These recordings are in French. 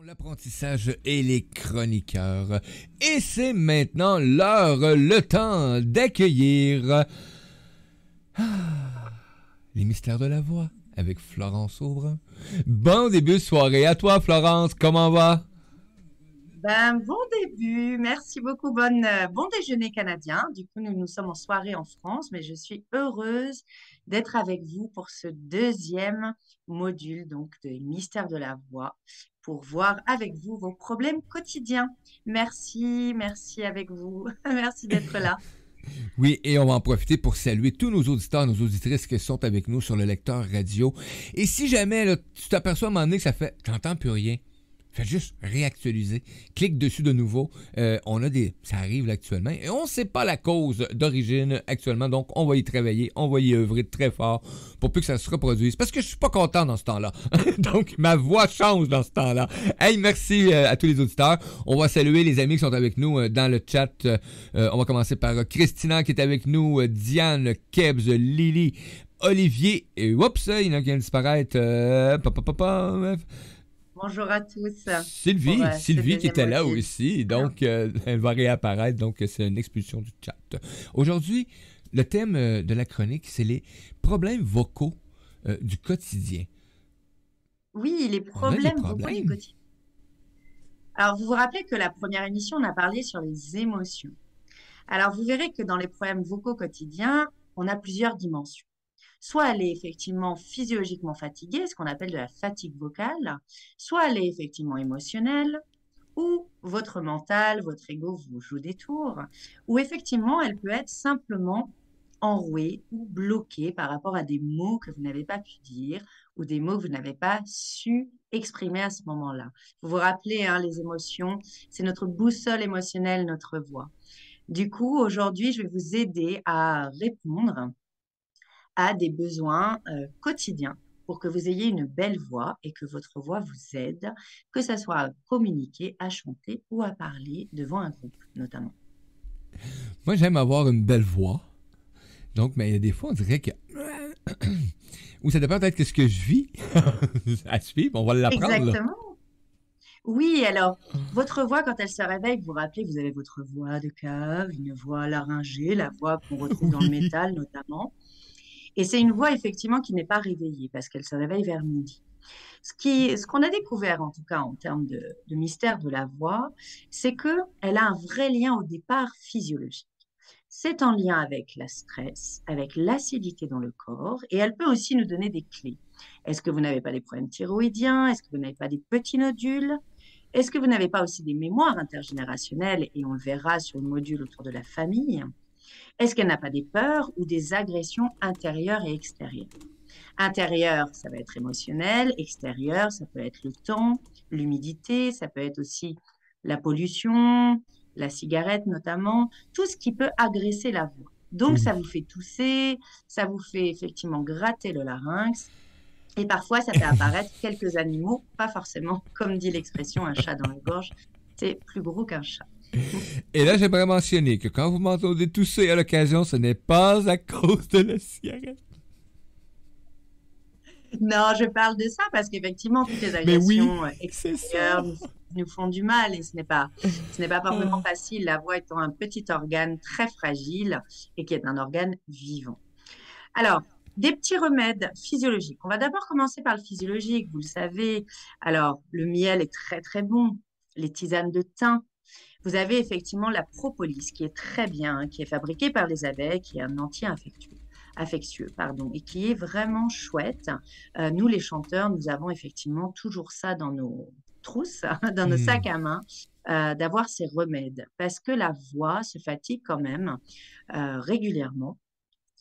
L'apprentissage et les chroniqueurs. Et c'est maintenant l'heure, le temps d'accueillir les mystères de la voix avec Florence Aubrin. Bon début de soirée à toi, Florence, comment va? Bon début, merci beaucoup. Bon déjeuner canadien. Du coup, nous sommes en soirée en France, mais je suis heureuse d'être avec vous pour ce deuxième module donc de Mystère de la voix pour voir avec vous vos problèmes quotidiens. Merci, merci avec vous. Merci d'être là. Oui, et on va en profiter pour saluer tous nos auditeurs, nos auditrices qui sont avec nous sur le lecteur radio. Et si jamais là, tu t'aperçois à un moment donné que ça fait j'entends plus rien, fais juste réactualiser. Clique dessus de nouveau. Ça arrive là, actuellement. Et on ne sait pas la cause d'origine actuellement. Donc, on va y travailler. On va y œuvrer très fort pour plus que ça se reproduise. Parce que je suis pas content dans ce temps-là. Donc, ma voix change dans ce temps-là. Hey, merci à tous les auditeurs. On va saluer les amis qui sont avec nous dans le chat. On va commencer par Christina qui est avec nous. Diane, Kebs, Lily, Olivier. Et oups, il y en a qui vient de disparaître. Bonjour à tous pour ce Sylvie qui deuxième était là module. aussi, donc elle va réapparaître, donc c'est une expulsion du chat. Aujourd'hui, le thème de la chronique, c'est les problèmes vocaux du quotidien. Oui, les On a des problèmes vocaux du problèmes? quotidien. Alors, vous vous rappelez que la première émission, on a parlé sur les émotions. Alors, vous verrez que dans les problèmes vocaux quotidiens, on a plusieurs dimensions. Soit elle est effectivement physiologiquement fatiguée, ce qu'on appelle de la fatigue vocale, soit elle est effectivement émotionnelle, ou votre mental, votre ego vous joue des tours, ou effectivement elle peut être simplement enrouée ou bloquée par rapport à des mots que vous n'avez pas pu dire ou des mots que vous n'avez pas su exprimer à ce moment-là. Vous vous rappelez, hein, les émotions, c'est notre boussole émotionnelle, notre voix. Du coup, aujourd'hui, je vais vous aider à répondre à des besoins quotidiens pour que vous ayez une belle voix et que votre voix vous aide, que ce soit à communiquer, à chanter ou à parler devant un groupe, notamment. Moi, j'aime avoir une belle voix, donc, mais il y a des fois, on dirait que... Ou ça dépend peut-être de ce que je vis à suivre, on va l'apprendre, là. Exactement. Oui, alors, votre voix, quand elle se réveille, vous vous rappelez, vous avez votre voix de cave, une voix laryngée, la voix qu'on retrouve dans le Oui. métal notamment. Et c'est une voix, effectivement, qui n'est pas réveillée parce qu'elle se réveille vers midi. Ce qu'on a découvert, en tout cas en termes de mystère de la voix, c'est qu'elle a un vrai lien au départ physiologique. C'est en lien avec la stress, avec l'acidité dans le corps, et elle peut aussi nous donner des clés. Est-ce que vous n'avez pas des problèmes thyroïdiens? Est-ce que vous n'avez pas des petits nodules? Est-ce que vous n'avez pas aussi des mémoires intergénérationnelles? Et on le verra sur le module autour de la famille. Est-ce qu'elle n'a pas des peurs ou des agressions intérieures et extérieures? Intérieur, ça va être émotionnel. Extérieur, ça peut être le temps, l'humidité, ça peut être aussi la pollution, la cigarette notamment, tout ce qui peut agresser la voix. Donc, ça Oui. vous fait tousser, ça vous fait effectivement gratter le larynx, et parfois, ça fait apparaître quelques animaux, pas forcément, comme dit l'expression, un chat dans la gorge, c'est plus gros qu'un chat. Et là, j'aimerais mentionner que quand vous m'entendez tousser à l'occasion, ce n'est pas à cause de la cigarette. Non, je parle de ça parce qu'effectivement, toutes les Mais oui, agressions c'est ça. extérieures nous font du mal et ce n'est pas forcément Ah. facile, la voix étant un petit organe très fragile et qui est un organe vivant. Alors, des petits remèdes physiologiques. On va d'abord commencer par le physiologique, vous le savez. Alors, le miel est très très bon, les tisanes de thym. Vous avez effectivement la propolis qui est très bien, hein, qui est fabriquée par les abeilles, qui est un infectieux, pardon, et qui est vraiment chouette. Nous, les chanteurs, nous avons effectivement toujours ça dans nos trousses, dans nos sacs Hmm. à main, d'avoir ces remèdes, parce que la voix se fatigue quand même régulièrement.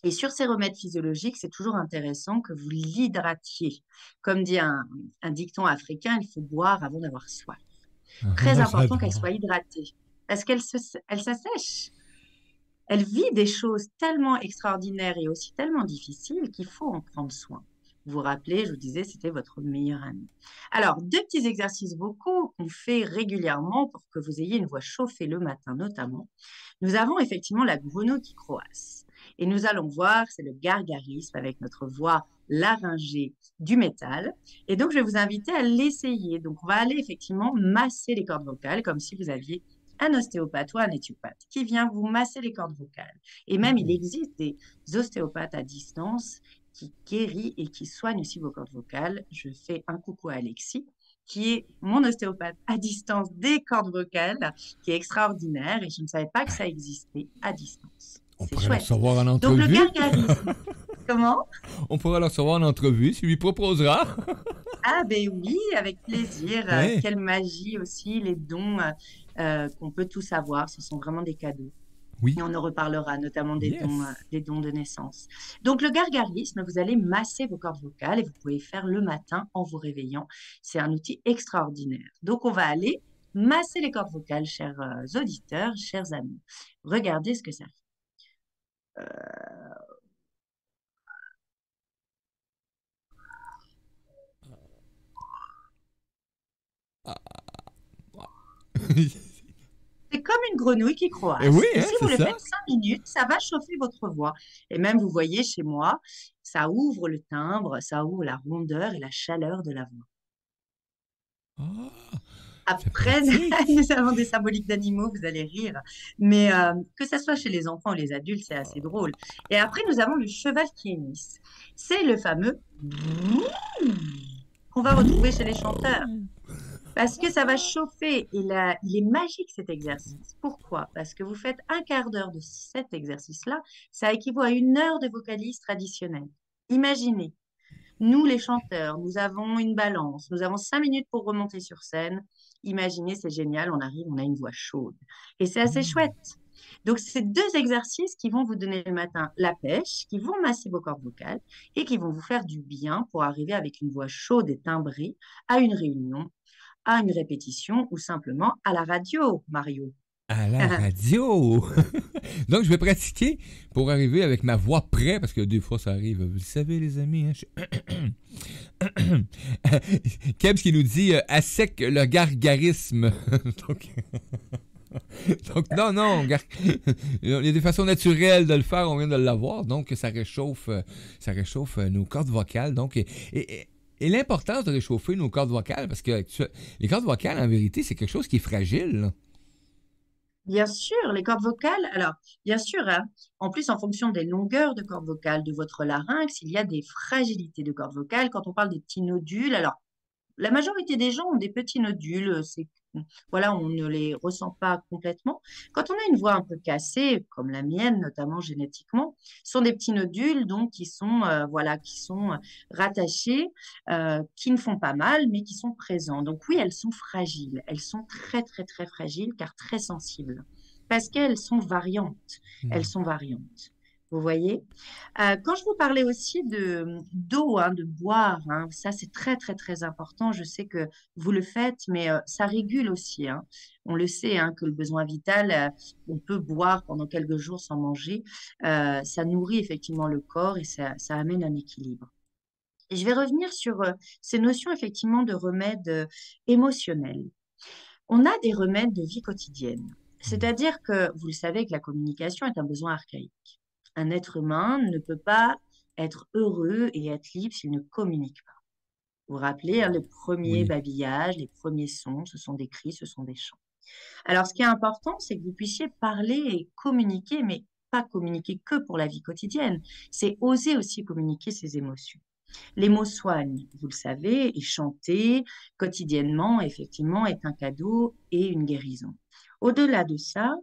Et sur ces remèdes physiologiques, c'est toujours intéressant que vous l'hydratiez. Comme dit un dicton africain, il faut boire avant d'avoir soif. Très important qu'elle J'adore. soit hydratée, parce elle s'assèche. Elle vit des choses tellement extraordinaires et aussi tellement difficiles qu'il faut en prendre soin. Vous vous rappelez, je vous disais, c'était votre meilleur ami. Alors, deux petits exercices vocaux qu'on fait régulièrement pour que vous ayez une voix chauffée le matin notamment. Nous avons effectivement la grenouille qui croasse. Et nous allons voir, c'est le gargarisme avec notre voix laryngée du métal. Et donc, je vais vous inviter à l'essayer. Donc, on va aller effectivement masser les cordes vocales comme si vous aviez un ostéopathe ou un éthiopathe qui vient vous masser les cordes vocales. Et même, il existe des ostéopathes à distance qui guérit et qui soigne aussi vos cordes vocales. Je fais un coucou à Alexis, qui est mon ostéopathe à distance des cordes vocales, qui est extraordinaire et je ne savais pas que ça existait à distance. On C'est pourrait le chouette. recevoir en Donc le entrevue. gargarisme, comment? On pourra le recevoir en entrevue, s'il lui proposera. Ah ben oui, avec plaisir. Ouais. Quelle magie aussi, les dons qu'on peut tous avoir, ce sont vraiment des cadeaux. Oui. Et on en reparlera, notamment Yes. des dons de naissance. Donc, le gargarisme, vous allez masser vos cordes vocales et vous pouvez faire le matin en vous réveillant. C'est un outil extraordinaire. Donc, on va aller masser les cordes vocales, chers auditeurs, chers amis. Regardez ce que ça fait. C'est comme une grenouille qui Et oui, croasse. Et hein, si c'est vous le ça. faites 5 minutes, ça va chauffer votre voix. Et même, vous voyez chez moi, ça ouvre le timbre, ça ouvre la rondeur et la chaleur de la voix. Ah, c'est Après, pratique. nous avons des symboliques d'animaux, vous allez rire. Mais que ce soit chez les enfants ou les adultes, c'est assez drôle. Et après, nous avons le cheval qui hennisse. C'est le fameux qu'on va retrouver chez les chanteurs. Parce que ça va chauffer. Et là, il est magique cet exercice. Pourquoi? Parce que vous faites un quart d'heure de cet exercice-là, ça équivaut à 1 heure de vocalise traditionnelle. Imaginez, nous les chanteurs, nous avons une balance, nous avons 5 minutes pour remonter sur scène. Imaginez, c'est génial, on arrive, on a une voix chaude. Et c'est assez chouette. Donc, c'est 2 exercices qui vont vous donner le matin la pêche, qui vont masser vos cordes vocales et qui vont vous faire du bien pour arriver avec une voix chaude et timbrée à une réunion, à une répétition ou simplement à la radio, Mario. À la radio. Donc, je vais pratiquer pour arriver avec ma voix prête, parce que des fois, ça arrive. Vous le savez, les amis. Hein, Kebs qui nous dit à sec le gargarisme. Donc, non, non. Il y a des façons naturelles de le faire, on vient de l'avoir. Donc, ça réchauffe nos cordes vocales. Donc, et l'importance de réchauffer nos cordes vocales, parce que les cordes vocales, en vérité, c'est quelque chose qui est fragile, là. Bien sûr, les cordes vocales, alors, bien sûr, hein, en plus, en fonction des longueurs de cordes vocales de votre larynx, il y a des fragilités de cordes vocales. Quand on parle des petits nodules, alors, la majorité des gens ont des petits nodules, voilà, on ne les ressent pas complètement. Quand on a une voix un peu cassée, comme la mienne, notamment génétiquement, ce sont des petits nodules donc qui sont, voilà, qui sont rattachés, qui ne font pas mal, mais qui sont présents. Donc oui, elles sont fragiles. Elles sont très, très, très fragiles, car très sensibles, parce qu'elles sont variantes. Elles Hmm. sont variantes. Vous voyez? Quand je vous parlais aussi d'eau, hein, de boire, hein, ça c'est très très très important. Je sais que vous le faites, mais ça régule aussi, hein. On le sait, hein, que le besoin vital, on peut boire pendant quelques jours sans manger. Ça nourrit effectivement le corps et ça amène un équilibre. Et je vais revenir sur ces notions effectivement de remèdes émotionnels. On a des remèdes de vie quotidienne. C'est-à-dire que vous le savez que la communication est un besoin archaïque. Un être humain ne peut pas être heureux et être libre s'il ne communique pas. Vous vous rappelez, hein, le premier Oui. babillage, les premiers sons, ce sont des cris, ce sont des chants. Alors, ce qui est important, c'est que vous puissiez parler et communiquer, mais pas communiquer que pour la vie quotidienne. C'est oser aussi communiquer ses émotions. Les mots soignent, vous le savez, et chanter quotidiennement, effectivement, est un cadeau et une guérison. Au-delà de ça,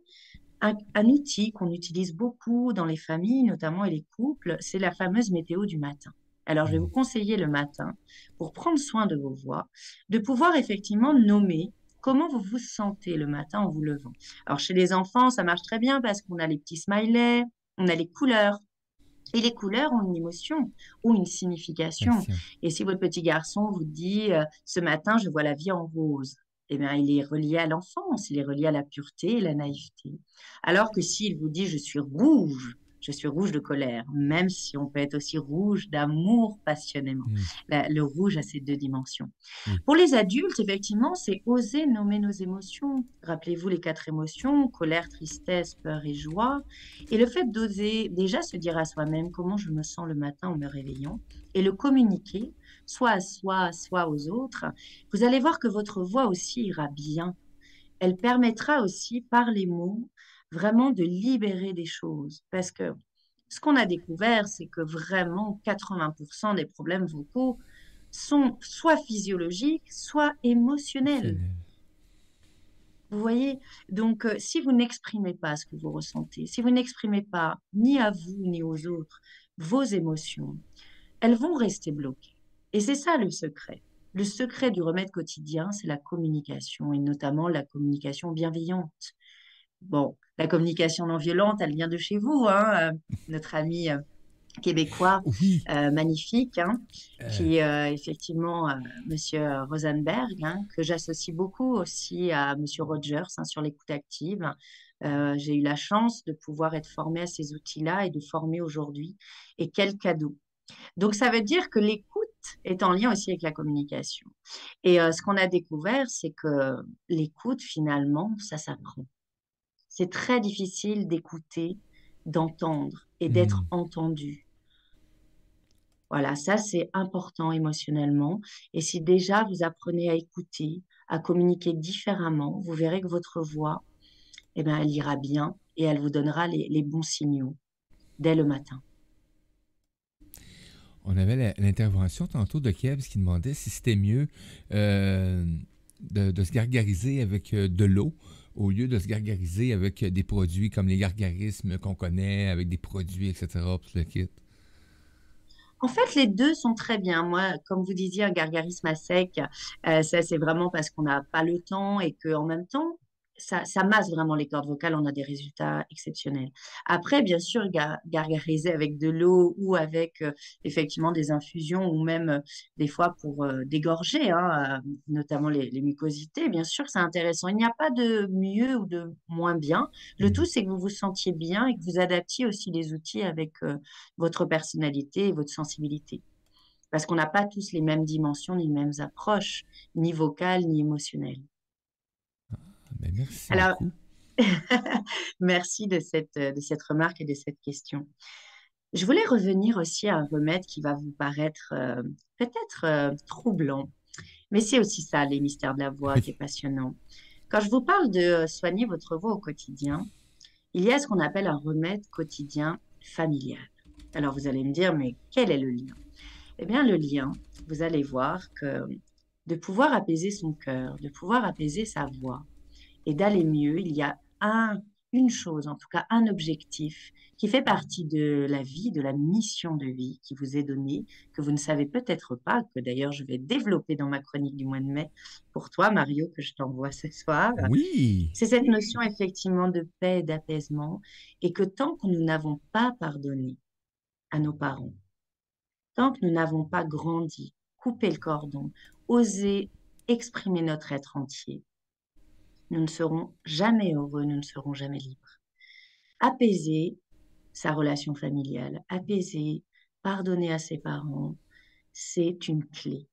un outil qu'on utilise beaucoup dans les familles, notamment et les couples, c'est la fameuse météo du matin. Alors, je vais vous Hmm. conseiller le matin, pour prendre soin de vos voix, de pouvoir effectivement nommer comment vous vous sentez le matin en vous levant. Alors, chez les enfants, ça marche très bien parce qu'on a les petits smileys, on a les couleurs. Et les couleurs ont une émotion ou une signification. Action. Et si votre petit garçon vous dit ce matin, je vois la vie en rose, eh bien, il est relié à l'enfance, il est relié à la pureté et la naïveté. Alors que s'il vous dit je suis rouge, je suis rouge de colère, même si on peut être aussi rouge d'amour passionnément. Hmm. Le rouge a ces deux dimensions. Oui. Pour les adultes, effectivement, c'est oser nommer nos émotions. Rappelez-vous les quatre émotions, colère, tristesse, peur et joie. Et le fait d'oser déjà se dire à soi-même comment je me sens le matin en me réveillant et le communiquer, soit à soi, soit aux autres, vous allez voir que votre voix aussi ira bien. Elle permettra aussi, par les mots, vraiment de libérer des choses. Parce que ce qu'on a découvert, c'est que vraiment 80% des problèmes vocaux sont soit physiologiques, soit émotionnels. Émotionnel. Vous voyez? Donc, si vous n'exprimez pas ce que vous ressentez, si vous n'exprimez pas ni à vous ni aux autres vos émotions, elles vont rester bloquées. Et c'est ça le secret. Le secret du remède quotidien, c'est la communication et notamment la communication bienveillante. Bon, la communication non violente, elle vient de chez vous, hein, notre ami québécois Oui. magnifique, hein, Euh, qui est effectivement Monsieur Rosenberg, hein, que j'associe beaucoup aussi à Monsieur Rogers hein, sur l'écoute active. J'ai eu la chance de pouvoir être formée à ces outils-là et de former aujourd'hui. Et quel cadeau! Donc, ça veut dire que l'écoute est en lien aussi avec la communication. Et ce qu'on a découvert, c'est que l'écoute, finalement, ça s'apprend. C'est très difficile d'écouter, d'entendre et d'être hmm. entendu. Voilà, ça c'est important émotionnellement. Et si déjà vous apprenez à écouter, à communiquer différemment, vous verrez que votre voix, eh ben, elle ira bien et elle vous donnera les bons signaux dès le matin. On avait l'intervention tantôt de Kebs qui demandait si c'était mieux euh, de se gargariser avec de l'eau au lieu de se gargariser avec des produits comme les gargarismes qu'on connaît, avec des produits, etc. Tout le kit. En fait, les deux sont très bien. Moi, comme vous disiez, un gargarisme à sec, ça c'est vraiment parce qu'on n'a pas le temps et qu'en même temps, ça masse vraiment les cordes vocales. On a des résultats exceptionnels. Après, bien sûr, gargariser avec de l'eau ou avec effectivement des infusions ou même des fois pour dégorger, hein, notamment les mucosités, bien sûr, c'est intéressant. Il n'y a pas de mieux ou de moins bien. Le tout, Mhm. c'est que vous vous sentiez bien et que vous adaptiez aussi les outils avec votre personnalité et votre sensibilité. Parce qu'on n'a pas tous les mêmes dimensions, ni les mêmes approches, ni vocales, ni émotionnelles. Ben, merci Alors, beaucoup. merci de cette remarque et de cette question. Je voulais revenir aussi à un remède qui va vous paraître peut-être troublant, mais c'est aussi ça, les mystères de la voix, qui est Oui. passionnant. Quand je vous parle de soigner votre voix au quotidien, il y a ce qu'on appelle un remède quotidien familial. Alors, vous allez me dire, mais quel est le lien? Eh bien, le lien, vous allez voir que de pouvoir apaiser son cœur, de pouvoir apaiser sa voix et d'aller mieux, il y a une chose, en tout cas un objectif qui fait partie de la vie, de la mission de vie qui vous est donnée, que vous ne savez peut-être pas, que d'ailleurs je vais développer dans ma chronique du mois de mai pour toi, Mario, que je t'envoie ce soir. Oui. C'est cette notion effectivement de paix et d'apaisement et que tant que nous n'avons pas pardonné à nos parents, tant que nous n'avons pas grandi, coupé le cordon, osé exprimer notre être entier, nous ne serons jamais heureux, nous ne serons jamais libres. Apaiser sa relation familiale, apaiser, pardonner à ses parents, c'est une clé.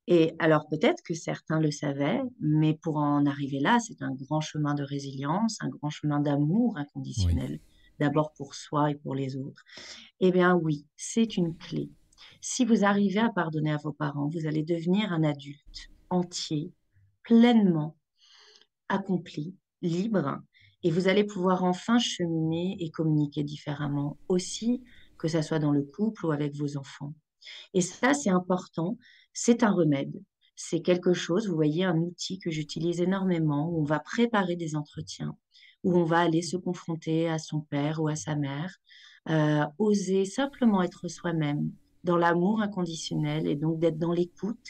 Et alors peut-être que certains le savaient, mais pour en arriver là, c'est un grand chemin de résilience, un grand chemin d'amour Oui. inconditionnel, d'abord pour soi et pour les autres. Eh bien oui, c'est une clé. Si vous arrivez à pardonner à vos parents, vous allez devenir un adulte entier, pleinement accompli, libre, et vous allez pouvoir enfin cheminer et communiquer différemment aussi, que ça soit dans le couple ou avec vos enfants. Et ça, c'est important, c'est un remède. C'est quelque chose, vous voyez, un outil que j'utilise énormément, où on va préparer des entretiens, où on va aller se confronter à son père ou à sa mère, oser simplement être soi-même, dans l'amour inconditionnel et donc d'être dans l'écoute,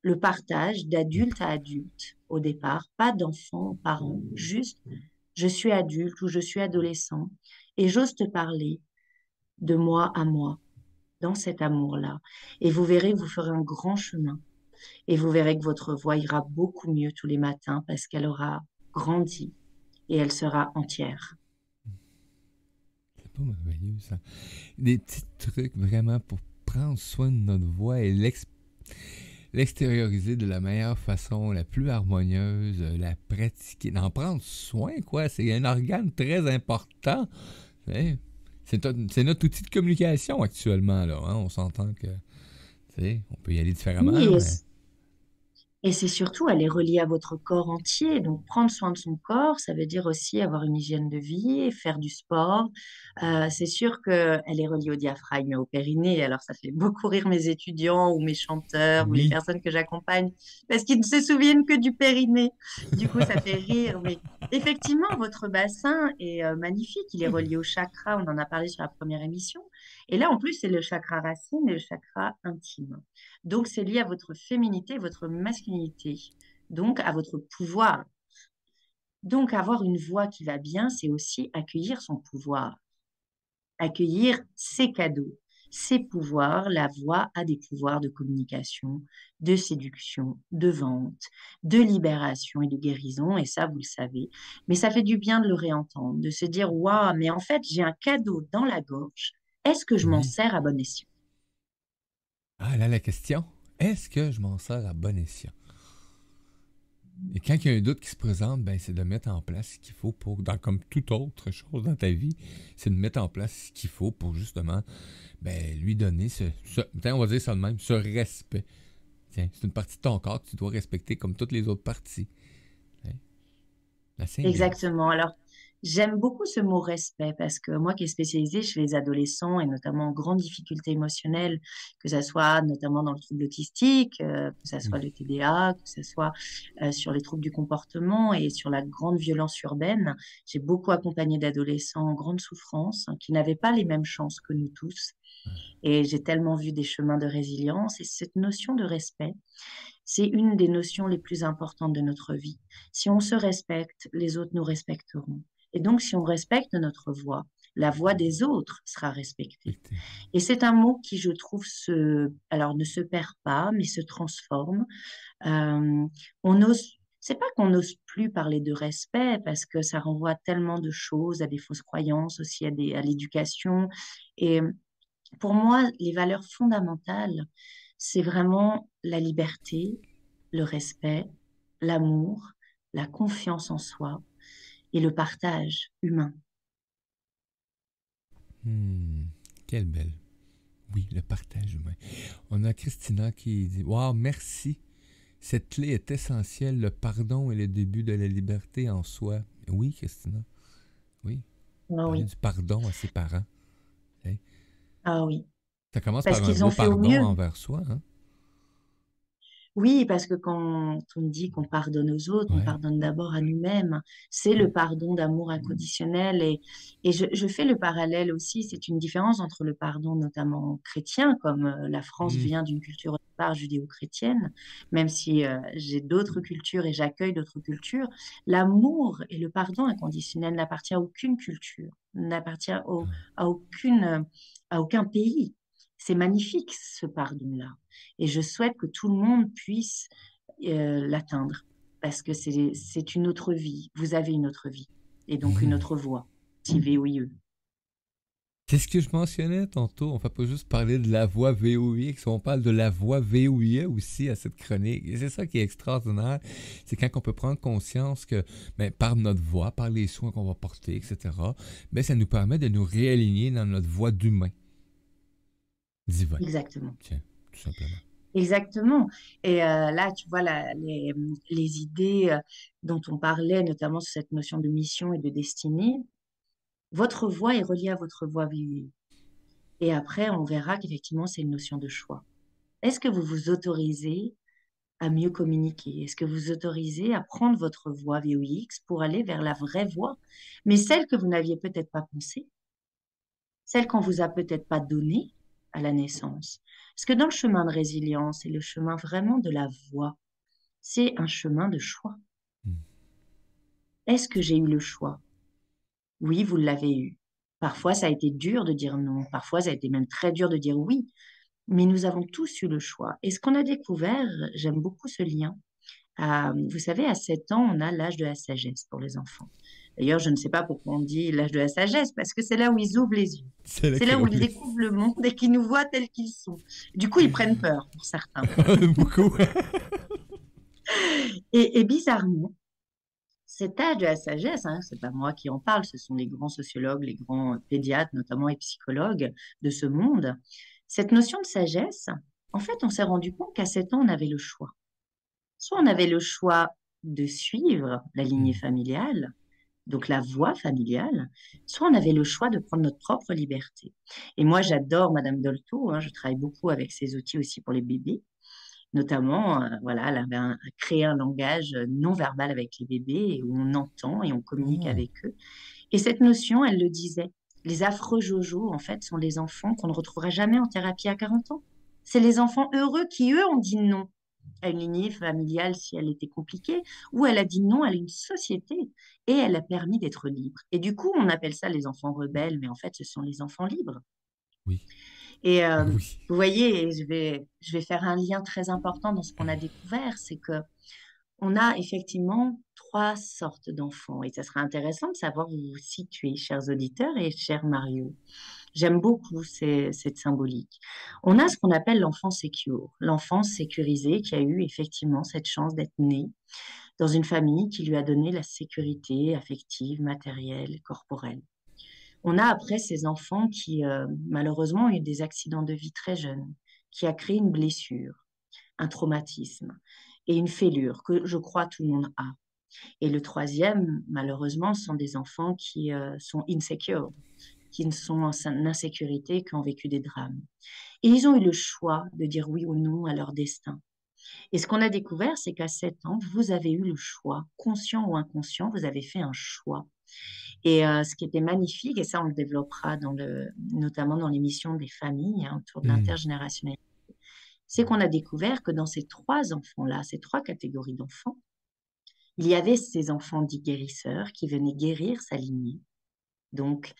le partage d'adulte à adulte au départ, pas d'enfant aux parents, juste je suis adulte ou je suis adolescent et j'ose te parler de moi à moi dans cet amour-là. Et vous verrez, vous ferez un grand chemin. Et vous verrez que votre voix ira beaucoup mieux tous les matins parce qu'elle aura grandi et elle sera entière. pas merveilleux, ça. Des petits trucs vraiment pour prendre soin de notre voix et l'extérioriser de la meilleure façon, la plus harmonieuse, la pratiquer, d'en prendre soin, quoi. C'est un organe très important. Hein. C'est notre outil de communication actuellement, là. Hein. On s'entend que, on peut y aller différemment, Oui, mais... et c'est surtout, elle est reliée à votre corps entier. Donc, prendre soin de son corps, ça veut dire aussi avoir une hygiène de vie, faire du sport. C'est sûr qu'elle est reliée au diaphragme et au périnée. Alors, ça fait beaucoup rire mes étudiants ou mes chanteurs ou les Oui. personnes que j'accompagne parce qu'ils ne se souviennent que du périnée. Du coup, ça fait rire. Mais effectivement, votre bassin est magnifique. Il est relié au chakra. On en a parlé sur la première émission. Et là, en plus, c'est le chakra racine et le chakra intime. Donc, c'est lié à votre féminité, votre masculinité, donc à votre pouvoir. Donc, avoir une voix qui va bien, c'est aussi accueillir son pouvoir, accueillir ses cadeaux, ses pouvoirs. La voix a des pouvoirs de communication, de séduction, de vente, de libération et de guérison, et ça, vous le savez. Mais ça fait du bien de le réentendre, de se dire, waouh, mais en fait, j'ai un cadeau dans la gorge. Est-ce que je m'en Oui. sers à bon escient? Ah, là, la question. Est-ce que je m'en sers à bon escient? Et quand il y a un doute qui se présente, ben, c'est de mettre en place ce qu'il faut pour, comme toute autre chose dans ta vie, c'est de mettre en place ce qu'il faut pour justement ben, lui donner tiens, on va dire ça de même, ce respect. Tiens, c'est une partie de ton corps que tu dois respecter comme toutes les autres parties. Hein? La symbiose. Exactement. Alors, j'aime beaucoup ce mot respect parce que moi qui est spécialisée chez les adolescents et notamment en grandes difficultés émotionnelles, que ce soit notamment dans le trouble autistique, que ce soit Oui. le TDA, que ce soit sur les troubles du comportement et sur la grande violence urbaine, j'ai beaucoup accompagné d'adolescents en grande souffrance hein, qui n'avaient pas les mêmes chances que nous tous. Et j'ai tellement vu des chemins de résilience et cette notion de respect. C'est une des notions les plus importantes de notre vie. Si on se respecte, les autres nous respecteront. Et donc, si on respecte notre voix, la voix des autres sera respectée. Respecter. Et c'est un mot qui, je trouve, alors ne se perd pas, mais se transforme. On ose, c'est pas qu'on n'ose plus parler de respect parce que ça renvoie tellement de choses, à des fausses croyances, aussi à l'éducation. Et pour moi, les valeurs fondamentales, c'est vraiment la liberté, le respect, l'amour, la confiance en soi et le partage humain. Hmm, quelle belle. Oui, le partage humain. On a Christina qui dit waouh, merci. Cette clé est essentielle. Le pardon est le début de la liberté en soi. Oui, Christina. Oui. Ah Parler oui, du pardon à ses parents. Hein. ah oui, Ça commence parce par un qu'ils ont beau fait au pardon mieux. envers soi. Hein? Oui, parce que quand on dit qu'on pardonne aux autres, on Ouais. pardonne d'abord à nous-mêmes. C'est le pardon d'amour inconditionnel. Et je fais le parallèle aussi, c'est une différence entre le pardon notamment chrétien, comme la France Hmm. vient d'une culture au départ judéo-chrétienne, même si j'ai d'autres cultures et j'accueille d'autres cultures. L'amour et le pardon inconditionnel n'appartient à aucune culture, n'appartient à à aucun pays. C'est magnifique ce pardon-là. Et je souhaite que tout le monde puisse l'atteindre parce que c'est une autre vie. Vous avez une autre vie et donc une Hmm. autre voix. TVOIE. C'est ce que je mentionnais tantôt. On ne fait pas juste parler de la voix VOX, on parle de la voix VOIE aussi à cette chronique. Et c'est ça qui est extraordinaire. C'est quand on peut prendre conscience que, ben, par notre voix, par les soins qu'on va porter, etc., ben, ça nous permet de nous réaligner dans notre voix d'humain, divin. Exactement. Tiens, tout simplement. Exactement. Et là, tu vois, les idées dont on parlait, notamment sur cette notion de mission et de destinée, votre voix est reliée à votre voix VOIE. Et après, on verra qu'effectivement, c'est une notion de choix. Est-ce que vous vous autorisez à mieux communiquer? Est-ce que vous autorisez à prendre votre voix VOX pour aller vers la vraie voix, mais celle que vous n'aviez peut-être pas pensée, celle qu'on vous a peut-être pas donnée à la naissance? Parce que dans le chemin de résilience et le chemin vraiment de la voix, c'est un chemin de choix. Hmm. Est-ce que j'ai eu le choix? Oui, vous l'avez eu. Parfois, ça a été dur de dire non. Parfois, ça a été même très dur de dire oui. Mais nous avons tous eu le choix. Et ce qu'on a découvert, j'aime beaucoup ce lien. Vous savez, à 7 ans, on a l'âge de la sagesse pour les enfants. D'ailleurs, je ne sais pas pourquoi on dit l'âge de la sagesse, parce que c'est là où ils ouvrent les yeux. C'est là C'est qu'il là où ils oublie. découvrent le monde et qu'ils nous voient tels qu'ils sont. Du coup, ils prennent peur pour certains. Beaucoup. Et bizarrement, cet âge de la sagesse, hein, c'est pas moi qui en parle, ce sont les grands sociologues, les grands pédiatres notamment et psychologues de ce monde. Cette notion de sagesse, en fait, on s'est rendu compte qu'à 7 ans, on avait le choix. Soit on avait le choix de suivre la lignée Hmm. familiale, donc la voie familiale, soit on avait le choix de prendre notre propre liberté. Et moi, j'adore Madame Dolto, hein, je travaille beaucoup avec ces outils aussi pour les bébés. Notamment, voilà, elle avait créé un langage non verbal avec les bébés où on entend et on communique Oh. avec eux. Et cette notion, elle le disait, les affreux Jojo, en fait, sont les enfants qu'on ne retrouvera jamais en thérapie à 40 ans. C'est les enfants heureux qui, eux, ont dit non à une lignée familiale si elle était compliquée, ou elle a dit non à une société et elle a permis d'être libre. Et du coup, on appelle ça les enfants rebelles, mais en fait, ce sont les enfants libres. Oui. Et Oui. vous voyez, et je vais faire un lien très important dans ce qu'on a découvert, c'est que on a effectivement trois sortes d'enfants. Et ça serait intéressant de savoir où vous vous situez, chers auditeurs et cher Mario. J'aime beaucoup cette symbolique. On a ce qu'on appelle l'enfant secure, l'enfant sécurisé qui a eu effectivement cette chance d'être né dans une famille qui lui a donné la sécurité affective, matérielle, corporelle. On a après ces enfants qui, malheureusement, ont eu des accidents de vie très jeunes, qui a créé une blessure, un traumatisme et une fêlure que je crois tout le monde a. Et le troisième, malheureusement, sont des enfants qui sont insecure, qui sont en insécurité, qui ont vécu des drames. Et ils ont eu le choix de dire oui ou non à leur destin. Et ce qu'on a découvert, c'est qu'à 7 ans, vous avez eu le choix, conscient ou inconscient, vous avez fait un choix. Et ce qui était magnifique, et ça on le développera notamment dans l'émission des familles, hein, autour de Hmm. l'intergénérationnalité, c'est qu'on a découvert que dans ces trois enfants-là, ces trois catégories d'enfants, il y avait ces enfants dits guérisseurs qui venaient guérir sa lignée. Donc,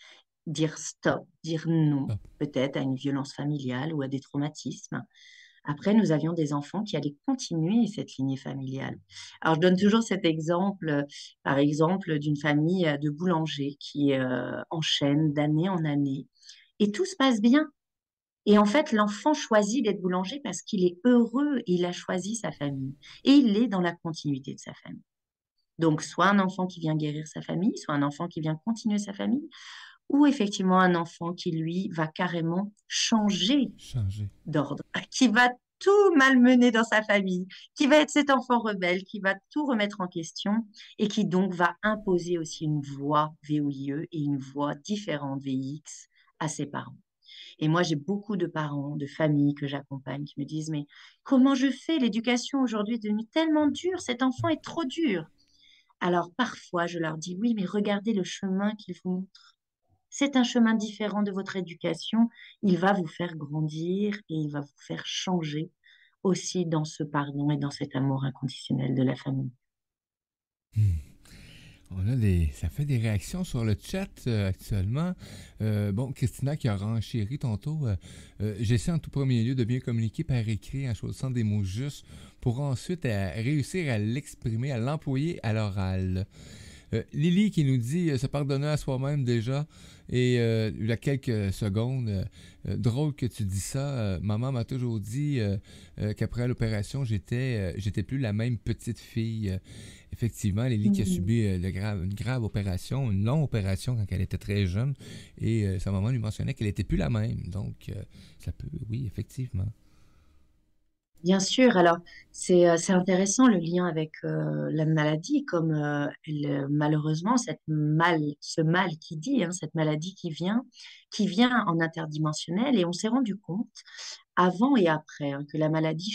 dire stop, dire non, Hop. peut-être à une violence familiale ou à des traumatismes. Après, nous avions des enfants qui allaient continuer cette lignée familiale. Alors, je donne toujours cet exemple, par exemple, d'une famille de boulangers qui enchaîne d'année en année et tout se passe bien. Et en fait, l'enfant choisit d'être boulanger parce qu'il est heureux, il a choisi sa famille et il est dans la continuité de sa famille. Donc, soit un enfant qui vient guérir sa famille, soit un enfant qui vient continuer sa famille, ou effectivement un enfant qui, lui, va carrément changer Changer. d'ordre, qui va tout malmener dans sa famille, qui va être cet enfant rebelle, qui va tout remettre en question et qui donc va imposer aussi une voix VOIE et une voix différente VX à ses parents. Et moi, j'ai beaucoup de parents, de familles que j'accompagne qui me disent, mais comment je fais? L'éducation aujourd'hui est devenue tellement dure, cet enfant est trop dur. Alors parfois, je leur dis, oui, mais regardez le chemin qu'il vous montre. C'est un chemin différent de votre éducation. Il va vous faire grandir et il va vous faire changer aussi dans ce pardon et dans cet amour inconditionnel de la famille. Hmm. Ça fait des réactions sur le chat actuellement. Bon, Christina qui a renchéri tantôt. J'essaie en tout premier lieu de bien communiquer par écrit en choisissant des mots justes pour ensuite réussir à l'exprimer, à l'employer à l'oral. Lily qui nous dit se pardonner à soi-même déjà. Et il y a quelques secondes, drôle que tu dis ça. Maman m'a toujours dit qu'après l'opération, j'étais plus la même petite fille. Effectivement, Lily qui a Mhm. subi une grave opération, une longue opération quand elle était très jeune. Et sa maman lui mentionnait qu'elle n'était plus la même. Donc, ça peut, oui, effectivement. Bien sûr, alors c'est intéressant le lien avec la maladie, comme malheureusement ce mal qui dit, hein, cette maladie qui vient en interdimensionnel, et on s'est rendu compte avant et après hein, que la maladie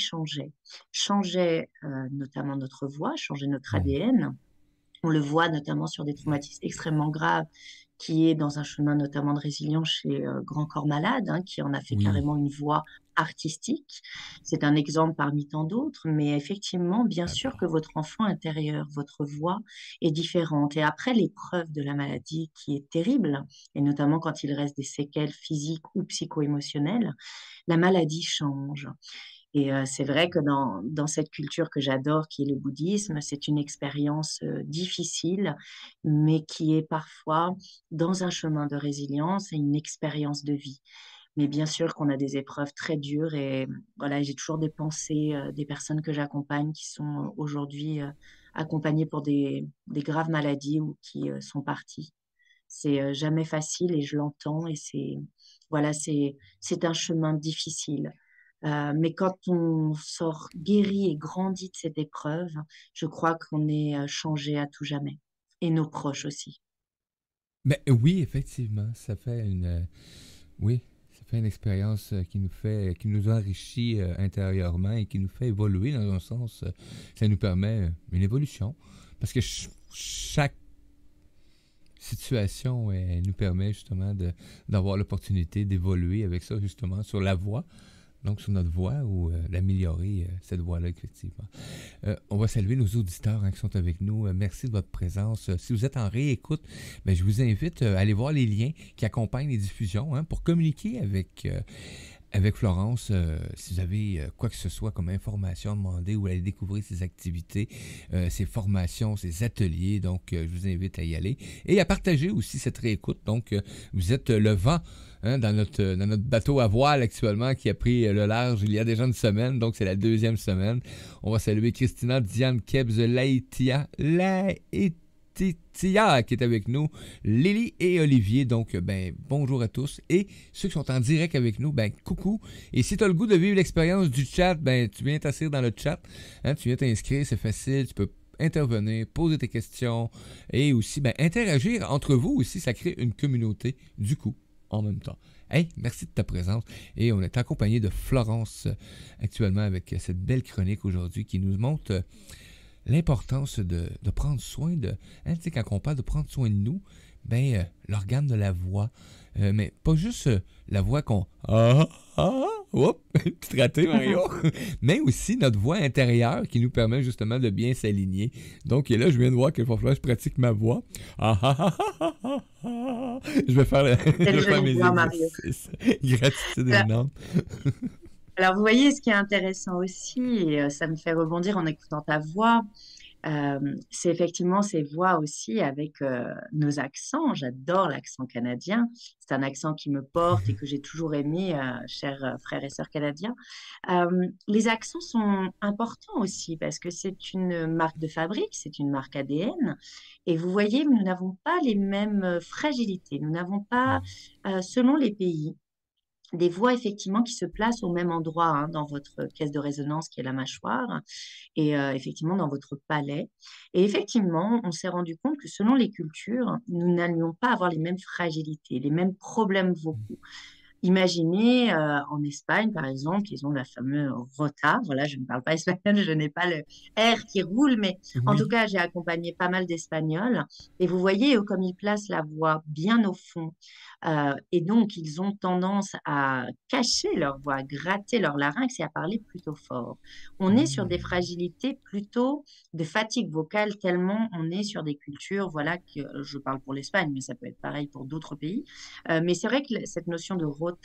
changeait notamment notre voix, changeait notre Hmm. ADN. On le voit notamment sur des traumatismes extrêmement graves, qui est dans un chemin notamment de résilience chez Grand Corps Malade, hein, qui en a fait Oui. carrément une voie artistique. C'est un exemple parmi tant d'autres, mais effectivement, bien Ah sûr bon. que votre enfant intérieur, votre voix est différente. Et après l'épreuve de la maladie qui est terrible, et notamment quand il reste des séquelles physiques ou psycho-émotionnelles, la maladie change. Et c'est vrai que dans cette culture que j'adore, qui est le bouddhisme, c'est une expérience difficile, mais qui est parfois dans un chemin de résilience et une expérience de vie. Mais bien sûr qu'on a des épreuves très dures et voilà, j'ai toujours des pensées des personnes que j'accompagne qui sont aujourd'hui accompagnées pour des graves maladies ou qui sont parties. C'est jamais facile et je l'entends et voilà, c'est un chemin difficile. Mais quand on sort guéri et grandi de cette épreuve, je crois qu'on est changé à tout jamais. Et nos proches aussi. Ben oui, effectivement, ça fait oui, ça fait une expérience qui nous enrichit intérieurement et qui nous fait évoluer dans un sens. Ça nous permet une évolution. Parce que chaque situation nous permet justement d'avoir l'opportunité d'évoluer avec ça, justement, sur la voie. Donc, sur notre voie ou d'améliorer cette voie-là, effectivement. On va saluer nos auditeurs qui sont avec nous. Merci de votre présence. Si vous êtes en réécoute, ben, je vous invite à aller voir les liens qui accompagnent les diffusions pour communiquer avec Florence. Si vous avez quoi que ce soit comme information à demander ou à aller découvrir ses activités, ses formations, ses ateliers. Donc, je vous invite à y aller et à partager aussi cette réécoute. Donc, vous êtes le vent dans notre bateau à voile actuellement qui a pris le large il y a déjà une semaine, donc c'est la deuxième semaine. On va saluer Christina, Diane, Kebs, Laïtia qui est avec nous, Lily et Olivier. Donc, ben, bonjour à tous. Et ceux qui sont en direct avec nous, ben, coucou. Et si tu as le goût de vivre l'expérience du chat, ben, tu viens t'asseoir dans le chat. Tu viens t'inscrire, c'est facile. Tu peux intervenir, poser tes questions et aussi ben, interagir entre vous aussi. Ça crée une communauté du coup en même temps. Hey, merci de ta présence. Et on est accompagné de Florence actuellement avec cette belle chronique aujourd'hui qui nous montre l'importance de prendre soin de... tu sais, quand on parle de prendre soin de nous, ben, l'organe de la voix, mais pas juste la voix qu'on... Oups, petit raté, Mario! Mais aussi notre voix intérieure qui nous permet justement de bien s'aligner. Donc, et là, je viens de voir qu'il va falloir que je pratique ma voix. Je vais faire, je vais faire mes exercices. Gratitude énorme. Alors, vous voyez, ce qui est intéressant aussi, et ça me fait rebondir en écoutant ta voix, c'est effectivement ces voix aussi avec nos accents. J'adore l'accent canadien. C'est un accent qui me porte et que j'ai toujours aimé, chers frères et sœurs canadiens. Les accents sont importants aussi parce que c'est une marque de fabrique, c'est une marque ADN. Et vous voyez, nous n'avons pas les mêmes fragilités. Nous n'avons pas, selon les pays, des voix effectivement qui se placent au même endroit dans votre caisse de résonance qui est la mâchoire et effectivement dans votre palais. Et effectivement, on s'est rendu compte que selon les cultures, nous n'allions pas avoir les mêmes fragilités, les mêmes problèmes vocaux. Imaginez en Espagne, par exemple, ils ont la fameuse rota. Voilà, je ne parle pas espagnol, je n'ai pas le R qui roule, mais en tout Oui. cas, j'ai accompagné pas mal d'Espagnols. Et vous voyez, comme ils placent la voix bien au fond, et donc ils ont tendance à cacher leur voix, à gratter leur larynx et à parler plutôt fort. On est sur des fragilités plutôt de fatigue vocale, tellement on est sur des cultures, voilà, que je parle pour l'Espagne, mais ça peut être pareil pour d'autres pays. Mais c'est vrai que cette notion de rota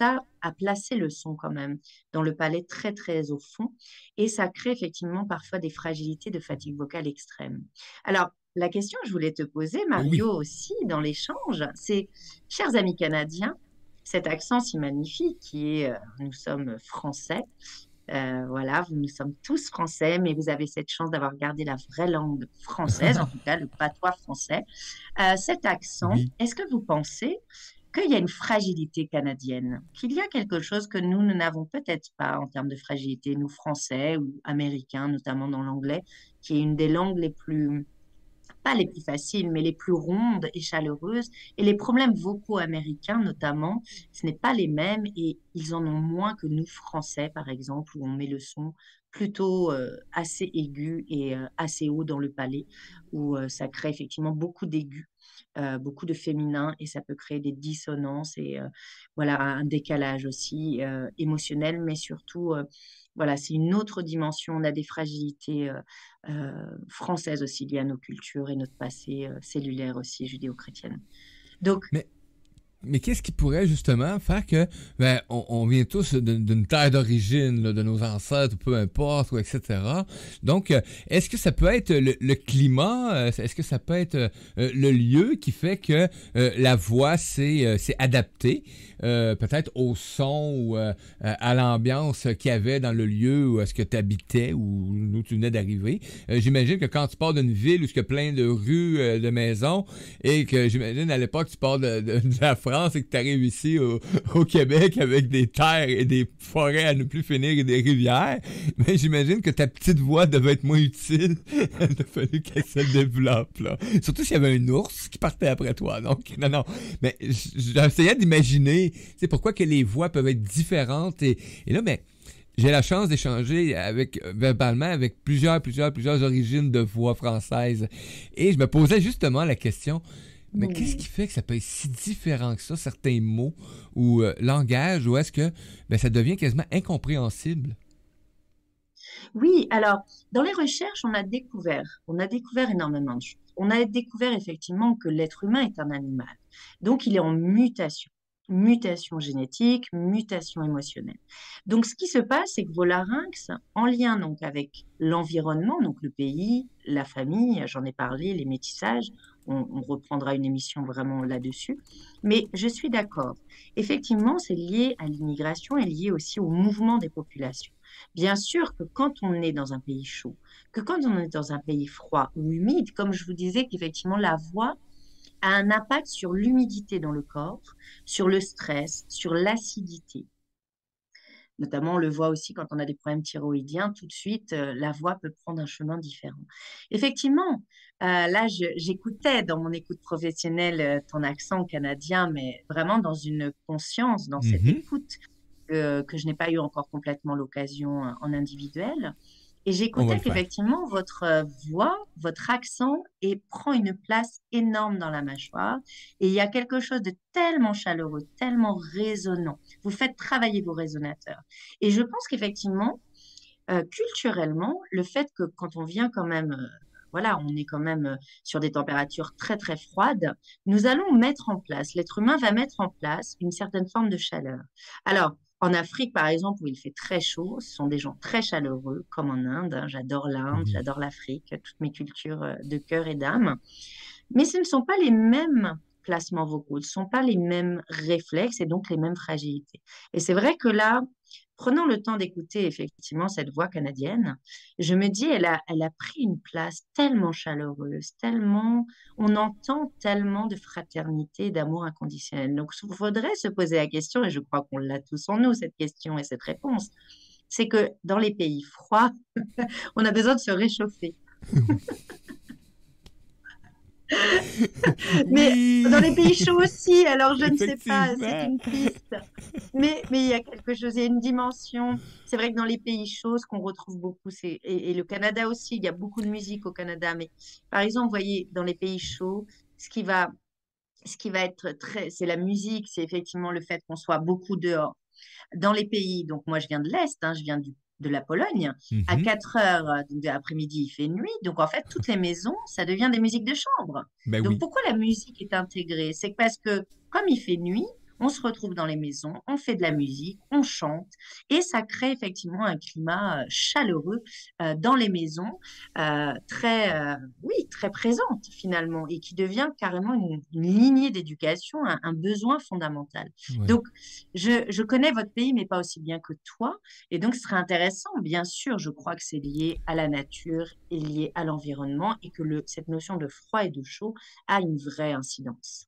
a placé le son quand même dans le palais très très au fond et ça crée effectivement parfois des fragilités de fatigue vocale extrême. Alors, la question que je voulais te poser, Oui. Mario, aussi dans l'échange, c'est, chers amis canadiens, cet accent si magnifique qui est, nous sommes français, voilà, nous sommes tous français, mais vous avez cette chance d'avoir gardé la vraie langue française, en tout cas le patois français. Cet accent, Oui. est-ce que vous pensez qu'il y a une fragilité canadienne, qu'il y a quelque chose que nous n'avons peut-être pas en termes de fragilité, nous Français ou Américains, notamment dans l'anglais, qui est une des langues les plus, pas les plus faciles, mais les plus rondes et chaleureuses. Et les problèmes vocaux américains, notamment, ce n'est pas les mêmes et ils en ont moins que nous Français, par exemple, où on met le son plutôt assez aigu et assez haut dans le palais, où ça crée effectivement beaucoup d'aigus, beaucoup de féminin et ça peut créer des dissonances et voilà un décalage aussi émotionnel, mais surtout voilà, c'est une autre dimension. On a des fragilités françaises aussi liées à nos cultures et notre passé cellulaire aussi judéo-chrétienne. Donc, Mais Mais qu'est-ce qui pourrait justement faire que on vient tous d'une terre d'origine, là, de nos ancêtres, peu importe, ou etc. Donc, est-ce que ça peut être le climat, est-ce que ça peut être le lieu qui fait que la voix s'est adaptée, peut-être au son ou à l'ambiance qu'il y avait dans le lieu où est-ce que tu habitais ou où tu venais d'arriver? J'imagine que quand tu pars d'une ville où il y a plein de rues, de maisons, et que j'imagine à l'époque tu pars de la France et que tu arrives ici au Québec avec des terres et des forêts à ne plus finir et des rivières, mais j'imagine que ta petite voix devait être moins utile. Il a fallu qu'elle se développe, là. Surtout s'il y avait un ours qui partait après toi. Donc, non. Mais j'essayais d'imaginer, tu sais, pourquoi que les voix peuvent être différentes. Et là, mais j'ai la chance d'échanger verbalement avec plusieurs origines de voix françaises. Et je me posais justement la question, mais qu'est-ce qui fait que ça peut être si différent que ça, certains mots ou langages, ou est-ce que ça devient quasiment incompréhensible? Oui, alors, dans les recherches, on a découvert énormément de choses. On a découvert effectivement que l'être humain est un animal. Donc, il est en mutation. Mutation génétique, mutation émotionnelle. Donc, ce qui se passe, c'est que vos larynx, en lien donc avec l'environnement, donc le pays, la famille, j'en ai parlé, les métissages, on reprendra une émission vraiment là-dessus. Mais je suis d'accord. Effectivement, c'est lié à l'immigration et lié aussi au mouvement des populations. Bien sûr que quand on est dans un pays chaud, que quand on est dans un pays froid ou humide, comme je vous disais qu'effectivement la voix a un impact sur l'humidité dans le corps, sur le stress, sur l'acidité. Notamment, on le voit aussi quand on a des problèmes thyroïdiens, tout de suite, la voix peut prendre un chemin différent. Effectivement, là, j'écoutais dans mon écoute professionnelle ton accent canadien, mais vraiment dans une conscience, dans cette Mhm. écoute que je n'ai pas eu encore complètement l'occasion en individuel. Et On va j'écoutais le faire. qu'effectivement, votre voix, votre accent prend une place énorme dans la mâchoire. Et il y a quelque chose de tellement chaleureux, tellement résonnant. Vous faites travailler vos résonateurs. Et je pense qu'effectivement, culturellement, le fait que quand on vient quand même, voilà, on est quand même sur des températures très très froides, nous allons mettre en place, l'être humain va mettre en place une certaine forme de chaleur. Alors, en Afrique, par exemple, où il fait très chaud, ce sont des gens très chaleureux, comme en Inde, hein. J'adore l'Inde, Mhm. j'adore l'Afrique, toutes mes cultures de cœur et d'âme. Mais ce ne sont pas les mêmes placements vocaux, ce ne sont pas les mêmes réflexes et donc les mêmes fragilités. Et c'est vrai que là, prenant le temps d'écouter effectivement cette voix canadienne, je me dis, elle a pris une place tellement chaleureuse, tellement, on entend tellement de fraternité, d'amour inconditionnel. Donc, il faudrait se poser la question, et je crois qu'on l'a tous en nous, cette question et cette réponse, c'est que dans les pays froids, on a besoin de se réchauffer. Mais dans les pays Oui, chauds aussi, alors je ne sais pas, c'est effectivement. une piste. Mais il y a quelque chose, il y a une dimension. C'est vrai que dans les pays chauds, ce qu'on retrouve beaucoup, et le Canada aussi, il y a beaucoup de musique au Canada. Mais par exemple, vous voyez, dans les pays chauds, ce qui va être très, c'est la musique, c'est effectivement le fait qu'on soit beaucoup dehors. Dans les pays, donc moi je viens de l'Est, hein, je viens de la Pologne, à Mhm. 4 heures de l'après-midi, il fait nuit. Donc en fait, toutes les maisons, ça devient des musiques de chambre. Ben Donc oui. pourquoi la musique est intégrée? C'est parce que comme il fait nuit, on se retrouve dans les maisons, on fait de la musique, on chante, et ça crée effectivement un climat chaleureux dans les maisons, oui, très présente finalement, et qui devient carrément une lignée d'éducation, un besoin fondamental. Ouais. Donc, je connais votre pays, mais pas aussi bien que toi. Et donc, ce serait intéressant, bien sûr, je crois que c'est lié à la nature et lié à l'environnement et que cette notion de froid et de chaud a une vraie incidence.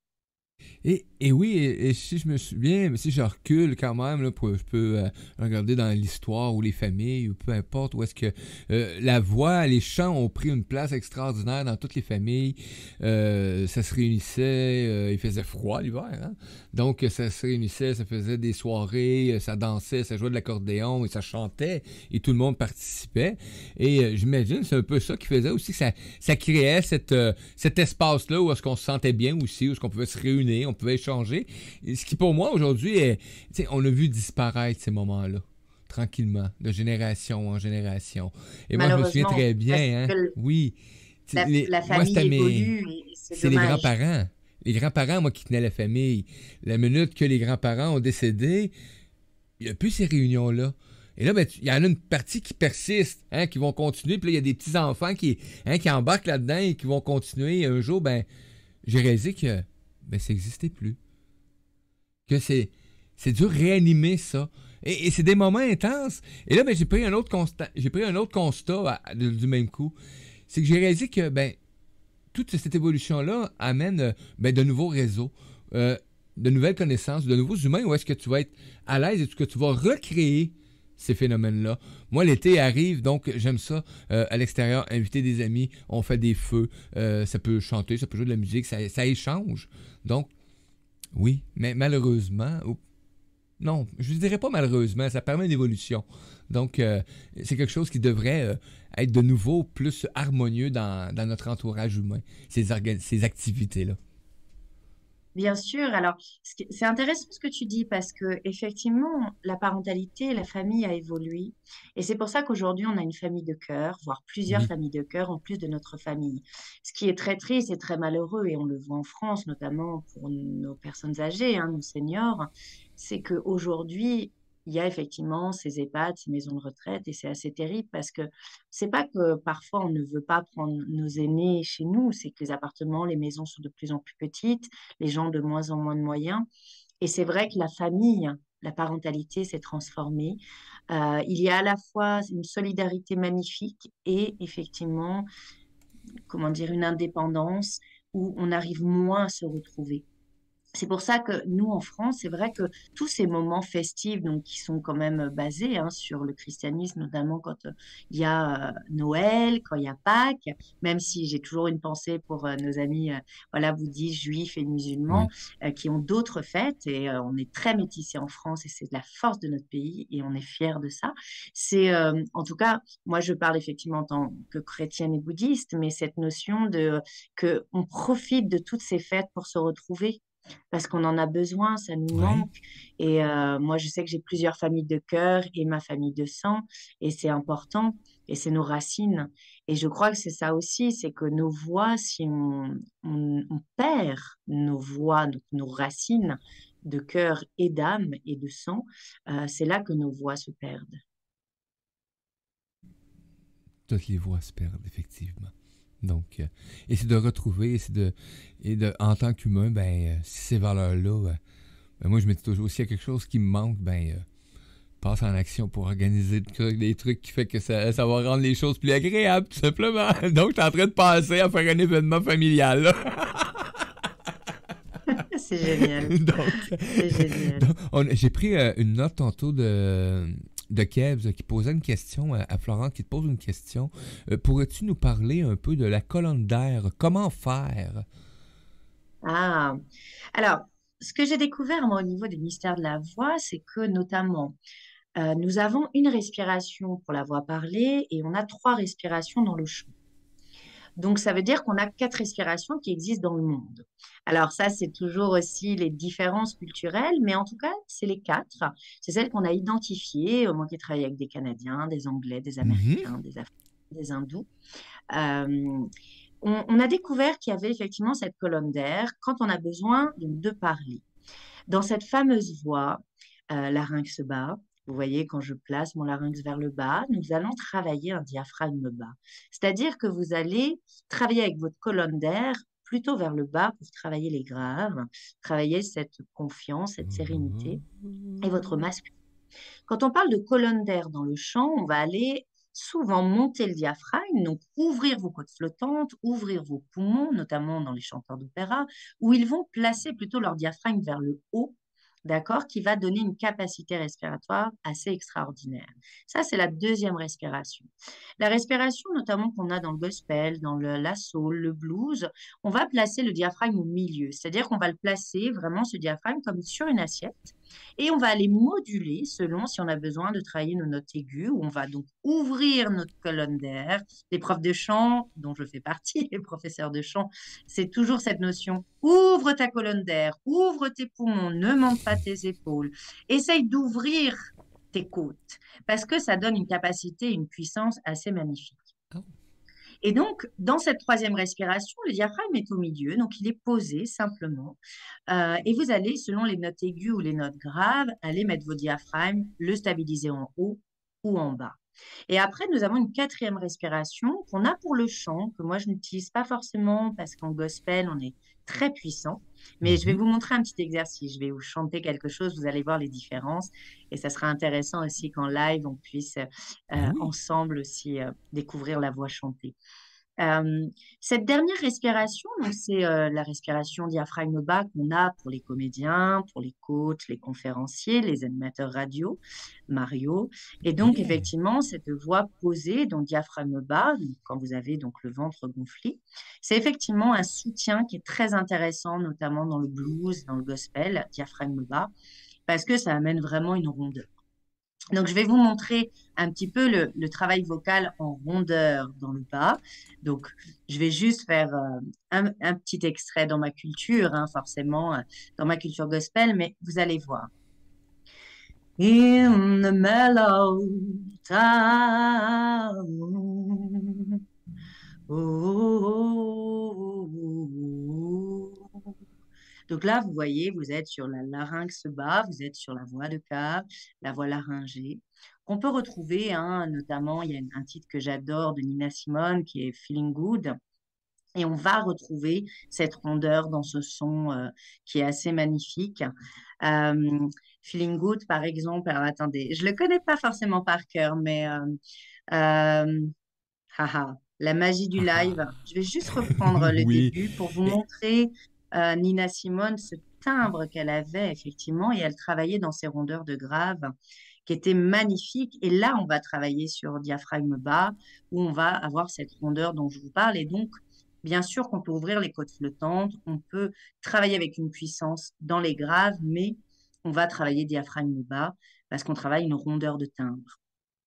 Et oui, et si je me souviens, mais si je recule quand même, là, je peux regarder dans l'histoire ou les familles, ou peu importe, où est-ce que la voix, les chants ont pris une place extraordinaire dans toutes les familles. Ça se réunissait, il faisait froid l'hiver, hein? Donc ça se réunissait, ça faisait des soirées, ça dansait, ça jouait de l'accordéon et ça chantait, et tout le monde participait. Et j'imagine c'est un peu ça qui faisait aussi que ça créait cet espace-là où est-ce qu'on se sentait bien aussi, où est-ce qu'on pouvait se réunir, on pouvait échanger. Et ce qui pour moi aujourd'hui est, tu sais, on a vu disparaître ces moments-là, tranquillement, de génération en génération. Et moi je me souviens Malheureusement, très parce bien, hein, que oui, la moi famille c'était évolue et c'est c'est les dommage. grands-parents. les grands-parents, moi, qui tenaient la famille, la minute que les grands-parents ont décédé, il n'y a plus ces réunions-là. Et là, ben, il y en a une partie qui persiste, hein, qui vont continuer. Puis là, il y a des petits-enfants qui embarquent là-dedans et qui vont continuer. Un jour, ben, j'ai réalisé que ben, ça n'existait plus. Que c'est dur de réanimer ça. Et c'est des moments intenses. Et là, ben, j'ai pris un autre constat du même coup. C'est que j'ai réalisé que ben, toute cette évolution-là amène ben, de nouveaux réseaux, de nouvelles connaissances, de nouveaux humains où est-ce que tu vas être à l'aise et que tu vas recréer ces phénomènes-là. Moi, l'été arrive, donc j'aime ça à l'extérieur, inviter des amis, on fait des feux, ça peut chanter, ça peut jouer de la musique, ça échange. Donc, oui, mais malheureusement, non, je ne dirais pas malheureusement, ça permet une évolution. Donc, c'est quelque chose qui devrait être de nouveau plus harmonieux dans notre entourage humain, ces activités-là. Bien sûr. Alors, c'est intéressant ce que tu dis parce que effectivement, la parentalité, la famille a évolué. Et c'est pour ça qu'aujourd'hui, on a une famille de cœur, voire plusieurs Oui, familles de cœur en plus de notre famille. Ce qui est très triste et très malheureux, et on le voit en France, notamment pour nos personnes âgées, hein, nos seniors, c'est qu'aujourd'hui, il y a effectivement ces EHPAD, ces maisons de retraite, et c'est assez terrible parce que c'est pas que parfois on ne veut pas prendre nos aînés chez nous, c'est que les appartements, les maisons sont de plus en plus petites, les gens de moins en moins de moyens. Et c'est vrai que la famille, la parentalité s'est transformée. Il y a à la fois une solidarité magnifique et effectivement, comment dire, une indépendance où on arrive moins à se retrouver. C'est pour ça que nous, en France, c'est vrai que tous ces moments festifs, donc qui sont quand même basés hein, sur le christianisme, notamment quand il y a Noël, quand il y a Pâques, même si j'ai toujours une pensée pour nos amis voilà, bouddhistes, juifs et musulmans oui, qui ont d'autres fêtes, et on est très métissés en France, et c'est de la force de notre pays, et on est fiers de ça. C'est, en tout cas, moi je parle effectivement en tant que chrétienne et bouddhiste, mais cette notion de que on profite de toutes ces fêtes pour se retrouver parce qu'on en a besoin, ça nous ouais. manque. Et moi, je sais que j'ai plusieurs familles de cœur et ma famille de sang, et c'est important, et c'est nos racines. Et je crois que c'est ça aussi, c'est que nos voix, si on perd nos voix, donc nos racines de cœur et d'âme et de sang, c'est là que nos voix se perdent. Toutes les voix se perdent, effectivement. Donc, et c'est de retrouver, en tant qu'humain, ben, ces valeurs-là, ben, moi, je me dis toujours, s'il y a quelque chose qui me manque, ben, passe en action pour organiser des trucs qui fait que ça va rendre les choses plus agréables, tout simplement. Donc, t'es en train de penser à faire un événement familial, là. C'est génial, donc, c'est génial. j'ai pris une note tantôt de Kebs qui posait une question à Florent, qui te pose une question. Pourrais-tu nous parler un peu de la colonne d'air? Comment faire? Ah, alors, ce que j'ai découvert moi, au niveau du mystère de la voix, c'est que notamment, nous avons une respiration pour la voix parlée et on a trois respirations dans le chant. Donc, ça veut dire qu'on a quatre respirations qui existent dans le monde. Alors, ça, c'est toujours aussi les différences culturelles, mais en tout cas, c'est les quatre. C'est celles qu'on a identifiées, moi qui travaille avec des Canadiens, des Anglais, des Mhm. Américains, des Africains, des Hindous. Euh, on a découvert qu'il y avait effectivement cette colonne d'air quand on a besoin de parler. Dans cette fameuse voix, larynx bas, vous voyez, quand je place mon larynx vers le bas, nous allons travailler un diaphragme bas. C'est-à-dire que vous allez travailler avec votre colonne d'air plutôt vers le bas pour travailler les graves, travailler cette confiance, cette sérénité et votre masque. Quand on parle de colonne d'air dans le chant, on va aller souvent monter le diaphragme, donc ouvrir vos côtes flottantes, ouvrir vos poumons, notamment dans les chanteurs d'opéra, où ils vont placer plutôt leur diaphragme vers le haut, d'accord, qui va donner une capacité respiratoire assez extraordinaire. Ça, c'est la deuxième respiration. La respiration, notamment qu'on a dans le gospel, dans la soul, le blues, on va placer le diaphragme au milieu, c'est-à-dire qu'on va le placer vraiment, ce diaphragme, comme sur une assiette, et on va aller moduler selon si on a besoin de travailler nos notes aiguës, où on va donc ouvrir notre colonne d'air. Les profs de chant, dont je fais partie, les professeurs de chant, c'est toujours cette notion. Ouvre ta colonne d'air, ouvre tes poumons, ne monte pas tes épaules. Essaye d'ouvrir tes côtes, parce que ça donne une capacité, une puissance assez magnifique. Oh. Et donc, dans cette troisième respiration, le diaphragme est au milieu, donc il est posé simplement. Et vous allez, selon les notes aiguës ou les notes graves, aller mettre vos diaphragmes, le stabiliser en haut ou en bas. Et après, nous avons une quatrième respiration qu'on a pour le chant, que moi, je n'utilise pas forcément parce qu'en gospel, on est très puissant. Mais je vais Mhm. vous montrer un petit exercice. Je vais vous chanter quelque chose, vous allez voir les différences. Et ça sera intéressant aussi qu'en live, on puisse Ben oui. ensemble aussi découvrir la voix chantée. Euh, cette dernière respiration, donc c'est la respiration diaphragme bas qu'on a pour les comédiens, pour les coachs, les conférenciers, les animateurs radio, Mario. Et donc Yeah. effectivement, cette voix posée, donc diaphragme bas, donc quand vous avez donc le ventre gonflé, c'est effectivement un soutien qui est très intéressant, notamment dans le blues, dans le gospel, diaphragme bas, parce que ça amène vraiment une rondeur. Donc, je vais vous montrer un petit peu le travail vocal en rondeur dans le bas. Donc, je vais juste faire un petit extrait dans ma culture, hein, forcément, dans ma culture gospel, mais vous allez voir. In the mellow town. Oh. Donc là, vous voyez, vous êtes sur la larynx bas, vous êtes sur la voix de cave, la voix laryngée, qu'on peut retrouver, hein, notamment, il y a un titre que j'adore de Nina Simone qui est Feeling Good. Et on va retrouver cette rondeur dans ce son qui est assez magnifique. Euh, Feeling Good, par exemple, alors attendez, je ne le connais pas forcément par cœur, mais euh, haha, la magie du Haha. live. Je vais juste reprendre le Oui. début pour vous Et- montrer Nina Simone, ce timbre qu'elle avait effectivement, et elle travaillait dans ses rondeurs de grave qui étaient magnifiques. Et là, on va travailler sur diaphragme bas, où on va avoir cette rondeur dont je vous parle. Et donc, bien sûr qu'on peut ouvrir les côtes flottantes, on peut travailler avec une puissance dans les graves, mais on va travailler diaphragme bas parce qu'on travaille une rondeur de timbre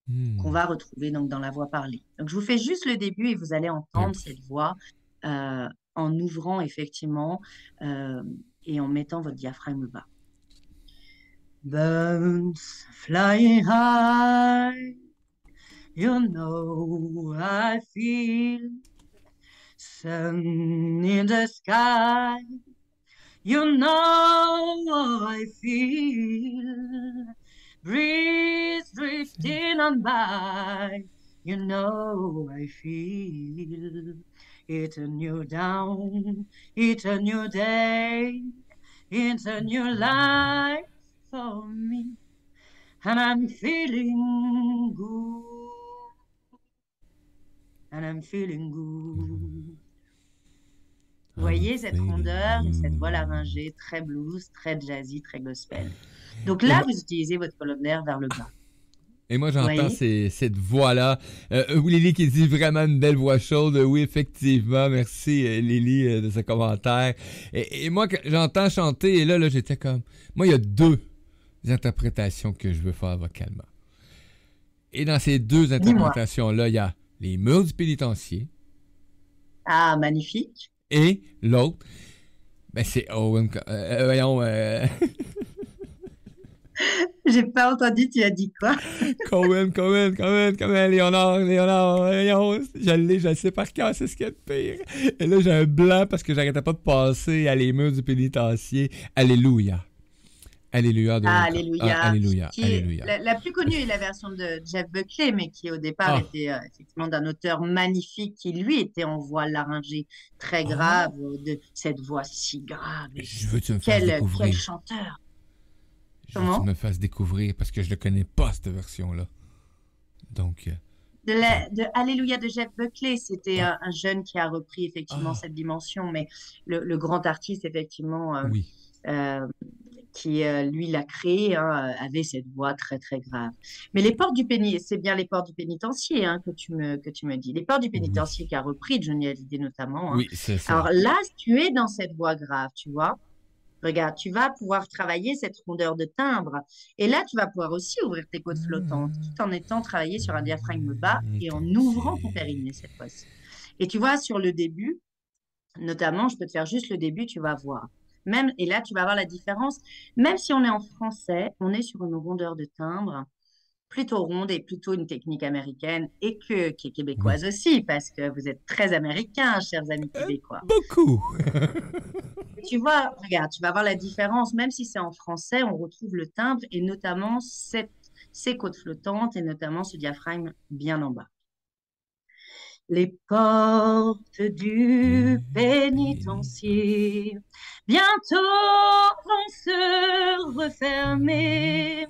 qu'on Hmm. va retrouver donc dans la voix parlée. Donc, je vous fais juste le début et vous allez Ben entendre oui. cette voix en ouvrant effectivement euh, et en mettant votre diaphragme bas. Birds flying high, you know I feel sun in the sky, you know I feel breeze drifting on by. You know I feel it's a new dawn, it's a new day, it's a new life for me, and I'm feeling good, and I'm feeling good. Vous I'm voyez cette feeling rondeur et cette voix good. laryngée très blues, très jazzy, très gospel. Donc Et là, moi, vous utilisez votre colonne d'air vers le bas. et moi Vous j'entends voyez? cette voix-là. Lily qui dit vraiment une belle voix chaude. Oui, effectivement. Merci, Lily, de ce commentaire. Et moi, quand j'entends chanter, et là, j'étais comme. Moi, il y a deux interprétations que je veux faire vocalement. Et dans ces deux Dis-moi. interprétations-là, il y a les murs du pénitencier Ah, magnifique. et l'autre, ben c'est Owen. Voyons, J'ai pas entendu, tu as dit quoi? Cohen, Léonard, voyons, je le sais par cœur, c'est ce qu'il y a de pire. Et là, j'ai un blanc parce que j'arrêtais pas de passer à les murs du pénitencier. Alléluia. Alléluia de Ah, Owen. Alléluia. Alléluia, Qui est, Alléluia. la plus connue est la version de Jeff Buckley, mais qui au départ Ah, était effectivement d'un auteur magnifique qui lui était en voix laryngée très grave, oh, de cette voix si grave. Et je veux que tu me fasses quel découvrir. chanteur. Je veux que tu Comment? me fasses découvrir parce que je ne connais pas cette version-là. Donc, De Alléluia de Jeff Buckley, c'était ah, un jeune qui a repris effectivement ah, cette dimension, mais le grand artiste effectivement oui. euh, qui lui l'a créé hein, avait cette voix très très grave. Mais les portes du pénitencier, c'est bien les portes du pénitencier hein, que tu me dis. Les portes du pénitencier Oui. qui a repris Johnny Hallyday notamment. Hein. Oui, c'est Alors ça. là, tu es dans cette voix grave, tu vois. Regarde, tu vas pouvoir travailler cette rondeur de timbre. Et là, tu vas pouvoir aussi ouvrir tes côtes flottantes, tout en étant travaillé sur un diaphragme bas et en ouvrant ton Pénitencier. périnée cette fois-ci. Et tu vois, sur le début, notamment, je peux te faire juste le début, tu vas voir. Même, et là, tu vas voir la différence. Même si on est en français, on est sur une rondeur de timbre plutôt ronde et plutôt une technique américaine et qui est Oui. québécoise aussi, parce que vous êtes très américains, chers amis québécois. Beaucoup. Et tu vois, regarde, tu vas voir la différence, même si c'est en français, on retrouve le timbre et notamment ces côtes flottantes et notamment ce diaphragme bien en bas. Les portes du Du pénitent. pénitencier bientôt vont se refermer.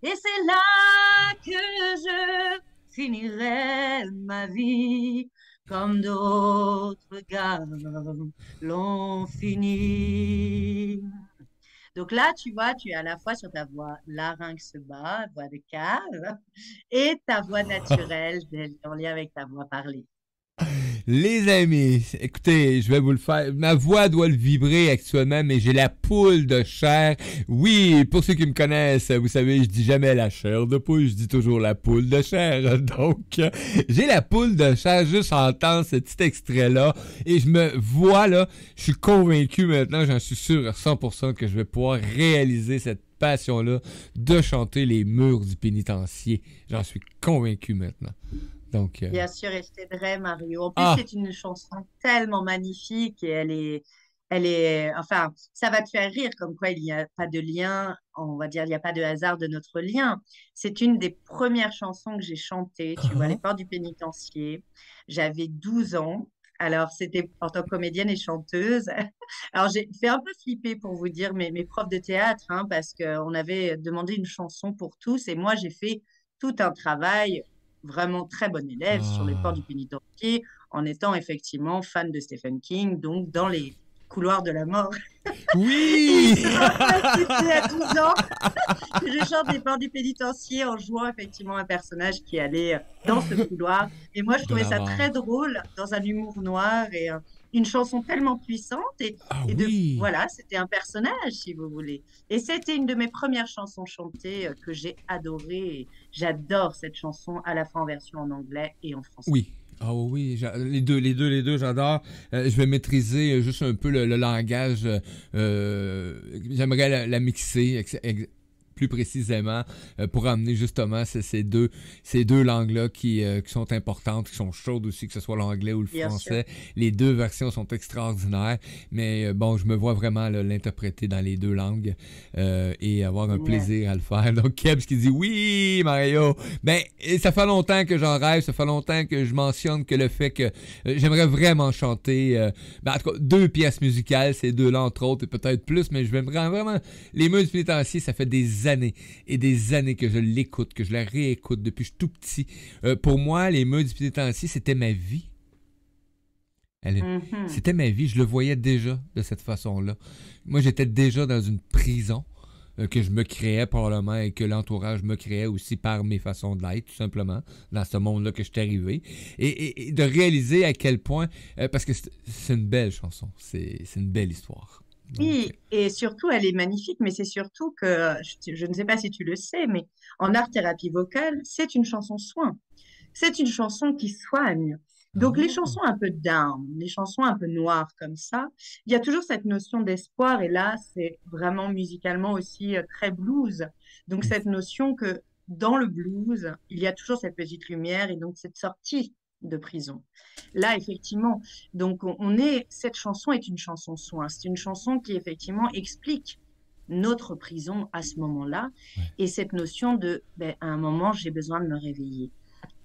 Et c'est là que je finirai ma vie comme d'autres gars l'ont fini. Donc là, tu vois, tu es à la fois sur ta voix larynx bas, voix de cave, et ta voix naturelle en lien avec ta voix parlée. Les amis, écoutez, je vais vous le faire. Ma voix doit le vibrer actuellement, mais j'ai la poule de chair. Oui, pour ceux qui me connaissent, vous savez, je dis jamais la chair de poule, je dis toujours la poule de chair. Donc, j'ai la poule de chair juste en entendre ce petit extrait-là. Et je me vois là, je suis convaincu maintenant, j'en suis sûr à 100% que je vais pouvoir réaliser cette passion-là de chanter les murs du pénitencier. J'en suis convaincu maintenant. Donc, Bien sûr, et je t'aiderai, Mario. En plus, ah, c'est une chanson tellement magnifique et enfin, ça va te faire rire, comme quoi il n'y a pas de lien, on va dire, il n'y a pas de hasard de notre lien. C'est une des premières chansons que j'ai chantées, tu vois, Les ah, Portes du Pénitencier. J'avais 12 ans. Alors, c'était en tant que comédienne et chanteuse. Alors, j'ai fait un peu flipper pour vous dire mes profs de théâtre, hein, parce qu'on avait demandé une chanson pour tous et moi, j'ai fait tout un travail vraiment très bon élève sur les ports du ah. pénitencier en étant effectivement fan de Stephen King, donc dans les couloirs de la mort. Et il Oui! ne m'a pas cité à 12 ans que je chante les ports du pénitencier en jouant effectivement un personnage qui allait dans ce couloir. Et moi, je De trouvais la ça très mort. drôle dans un humour noir et une chanson tellement puissante. Ah Et oui! voilà, c'était un personnage, si vous voulez. Et c'était une de mes premières chansons chantées que j'ai adorée. J'adore cette chanson à la fois en version en anglais et en français. Oui. Ah oui, oui, les deux, j'adore. Je vais maîtriser juste un peu le langage. J'aimerais la mixer plus précisément pour amener justement ces deux langues-là qui sont importantes, qui sont chaudes aussi, que ce soit l'anglais ou le Bien sûr. français. Les deux versions sont extraordinaires, mais bon, je me vois vraiment l'interpréter dans les deux langues et avoir un Génial. plaisir à le faire. Donc, Kebs qui dit oui, Mario. Ben, et ça fait longtemps que j'en rêve, ça fait longtemps que je mentionne que le fait que j'aimerais vraiment chanter, ben, en tout cas, deux pièces musicales, ces deux-là entre autres, et peut-être plus, mais je vais vraiment les Murs du Pénitencier, ça fait des années et des années que je l'écoute, que je la réécoute depuis que je suis tout petit. Pour moi, les Murs du Pénitencier, c'était ma vie. Mhm. C'était ma vie, je le voyais déjà de cette façon-là. Moi, j'étais déjà dans une prison que je me créais probablement et que l'entourage me créait aussi par mes façons d'être, tout simplement, dans ce monde-là que je suis arrivé. Et de réaliser à quel point, parce que c'est une belle chanson, c'est une belle histoire. Donc, Oui, et surtout, elle est magnifique, mais c'est surtout que, je ne sais pas si tu le sais, mais en art-thérapie vocale, c'est une chanson soin. C'est une chanson qui soigne. Donc, les oh, chansons un peu down, les chansons un peu noires comme ça, il y a toujours cette notion d'espoir. Et là, c'est vraiment musicalement aussi très blues. Donc, cette notion que dans le blues, il y a toujours cette petite lumière et donc cette sortie de prison. Là, effectivement, donc cette chanson est une chanson soin. C'est une chanson qui effectivement explique notre prison à ce moment-là ouais. et cette notion de, ben, à un moment, j'ai besoin de me réveiller.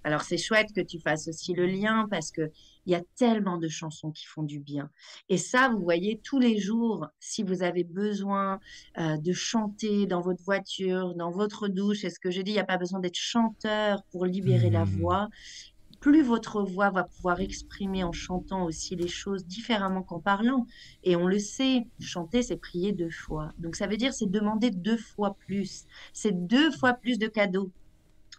Alors, c'est chouette que tu fasses aussi le lien parce que il y a tellement de chansons qui font du bien. Et ça, vous voyez, tous les jours, si vous avez besoin de chanter dans votre voiture, dans votre douche, et ce que je dis, il n'y a pas besoin d'être chanteur pour libérer la Hmm. voix. Plus votre voix va pouvoir exprimer en chantant aussi les choses différemment qu'en parlant. Et on le sait, chanter, c'est prier deux fois. Donc, ça veut dire c'est demander deux fois plus. C'est deux fois plus de cadeaux,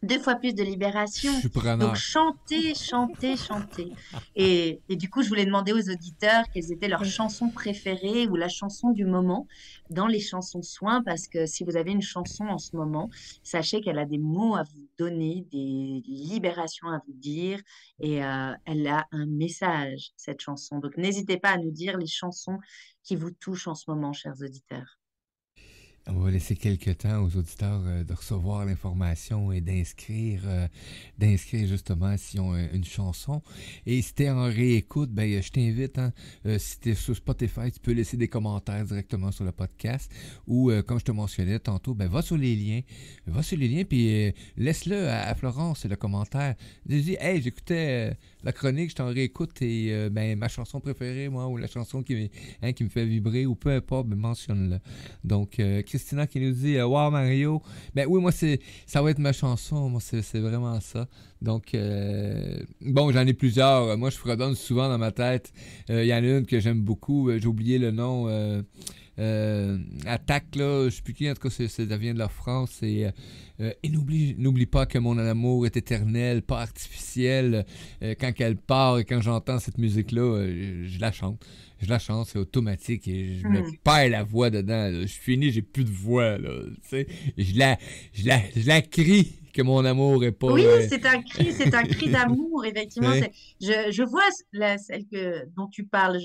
deux fois plus de Je libération. suis Donc, preneur. chanter, chanter, chanter. Et du coup, je voulais demander aux auditeurs quelles étaient leurs chansons préférées ou la chanson du moment dans les chansons soins, parce que si vous avez une chanson en ce moment, sachez qu'elle a des mots à vous donner, des libérations à vous dire, et elle a un message, cette chanson. Donc, n'hésitez pas à nous dire les chansons qui vous touchent en ce moment, chers auditeurs. On va laisser quelques temps aux auditeurs de recevoir l'information et d'inscrire justement s'ils ont une chanson. Et si t'es en réécoute, ben je t'invite, hein, si t'es sur Spotify, tu peux laisser des commentaires directement sur le podcast. Ou comme je te mentionnais tantôt, ben va sur les liens puis laisse-le à Florence le commentaire. Dis, hey, j'écoutais la chronique, je t'en réécoute et ben ma chanson préférée, moi, ou la chanson qui me fait vibrer, ou peu importe, ben mentionne-le. Donc, Christina qui nous dit Wow Mario, ben oui, moi ça va être ma chanson, moi c'est vraiment ça. Donc, bon, j'en ai plusieurs. Moi, je fredonne souvent dans ma tête. Il y en a une que j'aime beaucoup, j'ai oublié le nom. Attaque, là, je sais plus qui, en tout cas, ça vient de la France. Et n'oublie pas que mon amour est éternel, pas artificiel. Quand elle part et quand j'entends cette musique-là, je la chante. Je la chante, c'est automatique et je me Hmm. perds la voix dedans. Là. Je suis fini, j'ai plus de voix. Là, tu sais. Je la crie que mon amour est pas. Oui, c'est un cri d'amour, effectivement. Ouais. Je vois celle dont tu parles.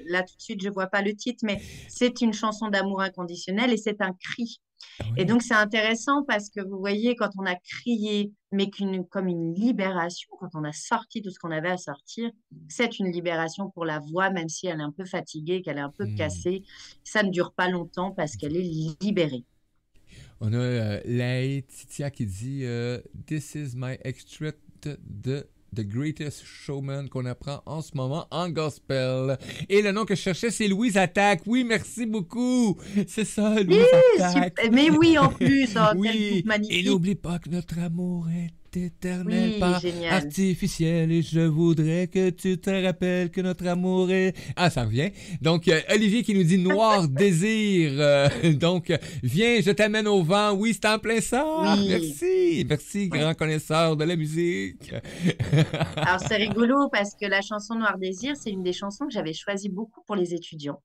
Là, tout de suite, je vois pas le titre, mais c'est une chanson d'amour inconditionnel et c'est un cri. Et Oui. donc, c'est intéressant parce que vous voyez, quand on a crié, mais comme une libération, quand on a sorti tout ce qu'on avait à sortir, c'est une libération pour la voix, même si elle est un peu fatiguée, qu'elle est un peu Hmm. cassée. Ça ne dure pas longtemps parce qu'elle est libérée. On a Laetitia qui dit This is my extract de The Greatest Showman qu'on apprend en ce moment en gospel. Et le nom que je cherchais, c'est Louise Attaque. Oui, merci beaucoup. C'est ça, Oui, Louise Attaque. super. Mais oui, en plus, oh, quel groupe Oui, et magnifique. n'oublie pas que notre amour est éternel, Oui, pas génial. artificiel. Et je voudrais que tu te rappelles que notre amour est... Ah, ça revient. Donc, Olivier qui nous dit Noir désir. Donc, viens, je t'amène au vent. Oui, c'est en plein ça. Oui, Merci. Merci, oui. grand connaisseur de la musique. Alors, c'est rigolo parce que la chanson Noir Désir, c'est une des chansons que j'avais choisies beaucoup pour les étudiants.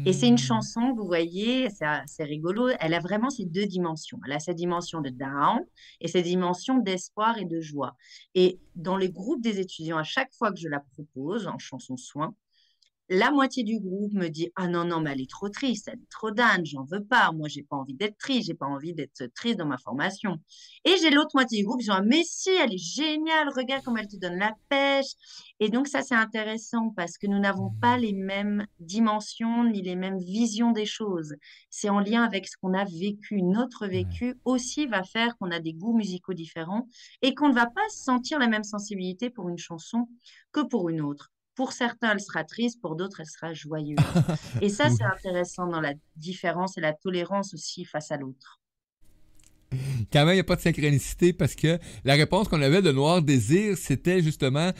Et c'est une Hmm. chanson, vous voyez, c'est rigolo, elle a vraiment ces deux dimensions. Elle a cette dimension de down et cette dimension d'espoir et de joie. Et dans les groupes des étudiants, à chaque fois que je la propose en chanson soin, la moitié du groupe me dit ah non non mais elle est trop triste, elle est trop d'âne, j'en veux pas, moi j'ai pas envie d'être triste, j'ai pas envie d'être triste dans ma formation. Et j'ai l'autre moitié du groupe qui dit ah, mais si elle est géniale, regarde comment elle te donne la pêche. Et donc ça c'est intéressant parce que nous n'avons pas les mêmes dimensions ni les mêmes visions des choses. C'est en lien avec ce qu'on a vécu. Notre Ouais. vécu aussi va faire qu'on a des goûts musicaux différents et qu'on ne va pas sentir la même sensibilité pour une chanson que pour une autre. Pour certains, elle sera triste, pour d'autres, elle sera joyeuse. Et ça, c'est Oui. intéressant dans la différence et la tolérance aussi face à l'autre. Quand même, il n'y a pas de synchronicité parce que la réponse qu'on avait de Noir Désir, c'était justement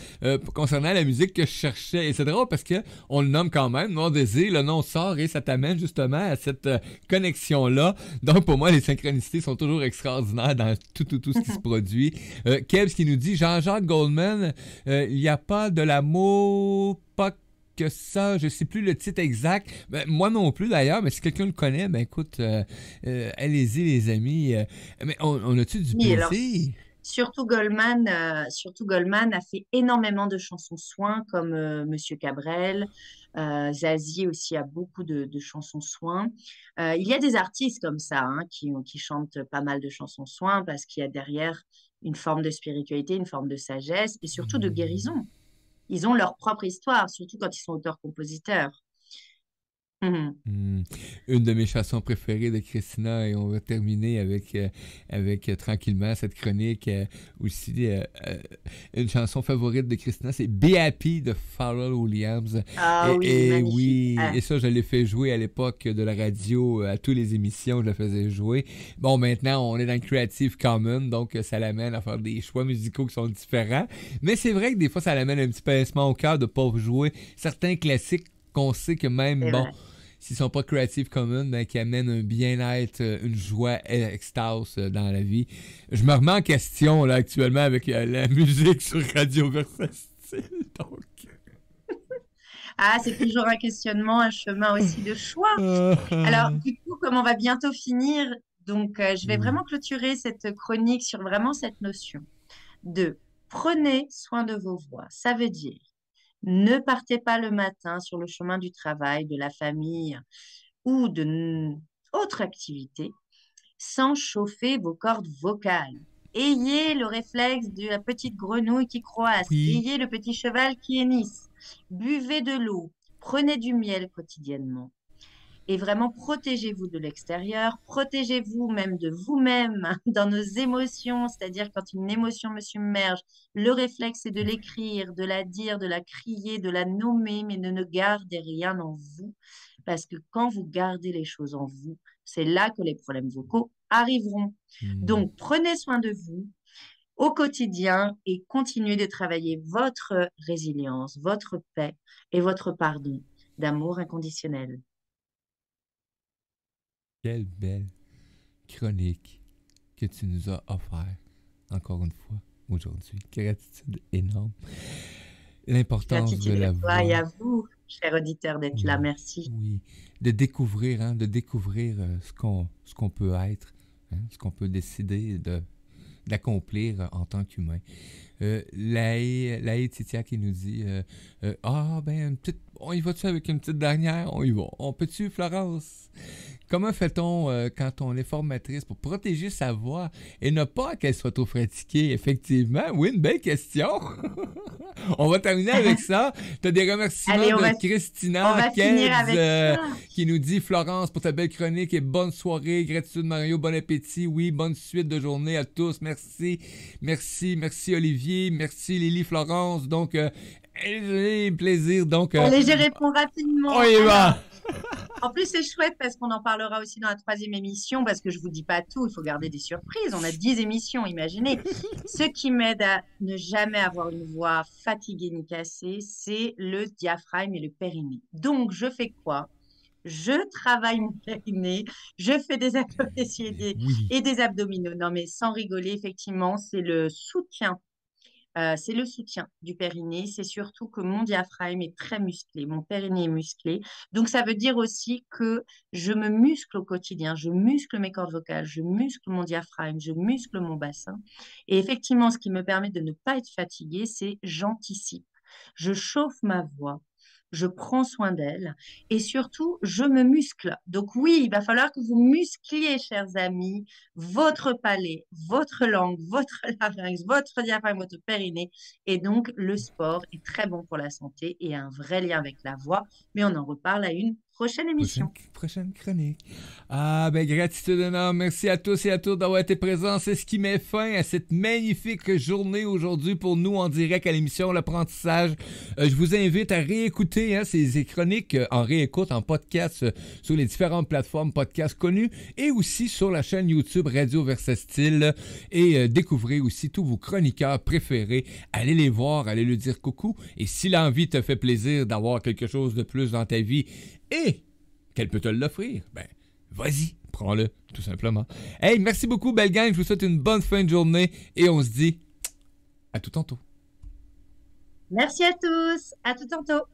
concernant la musique que je cherchais. Et c'est drôle parce que on le nomme quand même, Noir Désir, le nom sort et ça t'amène justement à cette connexion-là. Donc pour moi, les synchronicités sont toujours extraordinaires dans tout ce qui se produit. Kebs qui nous dit, Jean-Jacques Goldman, il n'y a pas de l'amour, pas que ça, je sais plus le titre exact. Ben, moi non plus d'ailleurs, mais si quelqu'un le connaît, ben écoute, allez-y les amis. Mais on a-tu du Oui, alors plaisir? surtout Goldman a fait énormément de chansons soins comme Monsieur Cabrel. Zazie aussi a beaucoup de chansons soins. Il y a des artistes comme ça hein, qui chantent pas mal de chansons soins parce qu'il y a derrière une forme de spiritualité, une forme de sagesse et surtout de Hmm. guérison. Ils ont leur propre histoire, surtout quand ils sont auteurs-compositeurs. Mhm. Hmm. Une de mes chansons préférées de Christina et on va terminer avec tranquillement cette chronique aussi une chanson favorite de Christina c'est Be Happy de Pharrell Williams Ah oui, et magnifique. oui Ah, et ça je l'ai fait jouer à l'époque de la radio à toutes les émissions je la faisais jouer bon maintenant on est dans le Creative Commons donc ça l'amène à faire des choix musicaux qui sont différents mais c'est vrai que des fois ça l'amène un petit pincement au cœur de pas jouer certains classiques qu'on sait que même, c'est bon, vrai. s'ils sont pas Creative Commons, ben, qui amènent un bien-être, une joie, extase dans la vie. Je me remets en question là, actuellement avec la musique sur Radio Versatile. Donc. Ah, c'est toujours un questionnement, un chemin aussi de choix. Alors, du coup, comme on va bientôt finir, donc je vais Oui. vraiment clôturer cette chronique sur vraiment cette notion de prenez soin de vos voix. Ça veut dire ne partez pas le matin sur le chemin du travail, de la famille ou Autre activité, sans chauffer vos cordes vocales. Ayez le réflexe de la petite grenouille qui croasse. Oui. Ayez le petit cheval qui hennisse. Buvez de l'eau. Prenez du miel quotidiennement. Et vraiment, protégez-vous de l'extérieur. Protégez-vous même de vous-même dans nos émotions. C'est-à-dire, quand une émotion me submerge, le réflexe est de l'écrire, de la dire, de la crier, de la nommer, mais de ne gardez rien en vous. Parce que quand vous gardez les choses en vous, c'est là que les problèmes vocaux arriveront. Hmm. Donc, prenez soin de vous au quotidien et continuez de travailler votre résilience, votre paix et votre pardon d'amour inconditionnel. Quelle belle chronique que tu nous as offert, encore une fois, aujourd'hui. Gratitude énorme. L'importance de Gratitude à la toi et voix. à vous, cher auditeur, d'être là. Oui, Merci. oui. De découvrir ce qu'on peut être, hein, ce qu'on peut décider d'accomplir en tant qu'humain. Laïe Titia qui nous dit on y va-tu avec une petite dernière? On y va. On peut-tu, Florence? Comment fait-on quand on est formatrice pour protéger sa voix et ne pas qu'elle soit trop fatiguée? Effectivement, oui, une belle question. On va terminer avec ça. Tu as des remerciements Allez, on de Christina finir Kebs avec ça. qui nous dit Florence pour ta belle chronique et bonne soirée. Gratitude Mario, bon appétit. Oui, bonne suite de journée à tous. Merci. Merci Olivier. Merci Lily Florence. Donc, plaisir. Donc, Allez, je réponds rapidement. on y va. En plus, c'est chouette parce qu'on en parlera aussi dans la 3e émission, parce que je vous dis pas tout, il faut garder des surprises. On a 10 émissions, imaginez. Ce qui m'aide à ne jamais avoir une voix fatiguée ni cassée, c'est le diaphragme et le périnée. Donc, je fais quoi? Je travaille mon périnée, je fais des abdominaux Oui. et des abdominaux. Non, mais sans rigoler, effectivement, c'est le soutien du périnée. C'est surtout que mon diaphragme est très musclé, mon périnée est musclé. Donc, ça veut dire aussi que je me muscle au quotidien. Je muscle mes cordes vocales, je muscle mon diaphragme, je muscle mon bassin. Et effectivement, ce qui me permet de ne pas être fatiguée, c'est j'anticipe. Je chauffe ma voix. Je prends soin d'elle et surtout, je me muscle. Donc oui, il va falloir que vous muscliez, chers amis, votre palais, votre langue, votre larynx, votre diaphragme, votre périnée. Et donc, le sport est très bon pour la santé et a un vrai lien avec la voix. Mais on en reparle à une prochaine émission. Prochaine chronique. Ah, ben, gratitude énorme. Merci à tous et à toutes d'avoir été présents. C'est ce qui met fin à cette magnifique journée aujourd'hui pour nous en direct à l'émission L'Apprentissage. Je vous invite à réécouter ces chroniques en réécoute, en podcast sur les différentes plateformes podcast connues et aussi sur la chaîne YouTube Radio Versastile et découvrez aussi tous vos chroniqueurs préférés. Allez les voir, allez leur dire coucou et si l'envie te fait plaisir d'avoir quelque chose de plus dans ta vie et qu'elle peut te l'offrir, ben, vas-y, prends-le, tout simplement. Hey, merci beaucoup, belle gang. Je vous souhaite une bonne fin de journée et on se dit à tout tantôt. Merci à tous. À tout tantôt.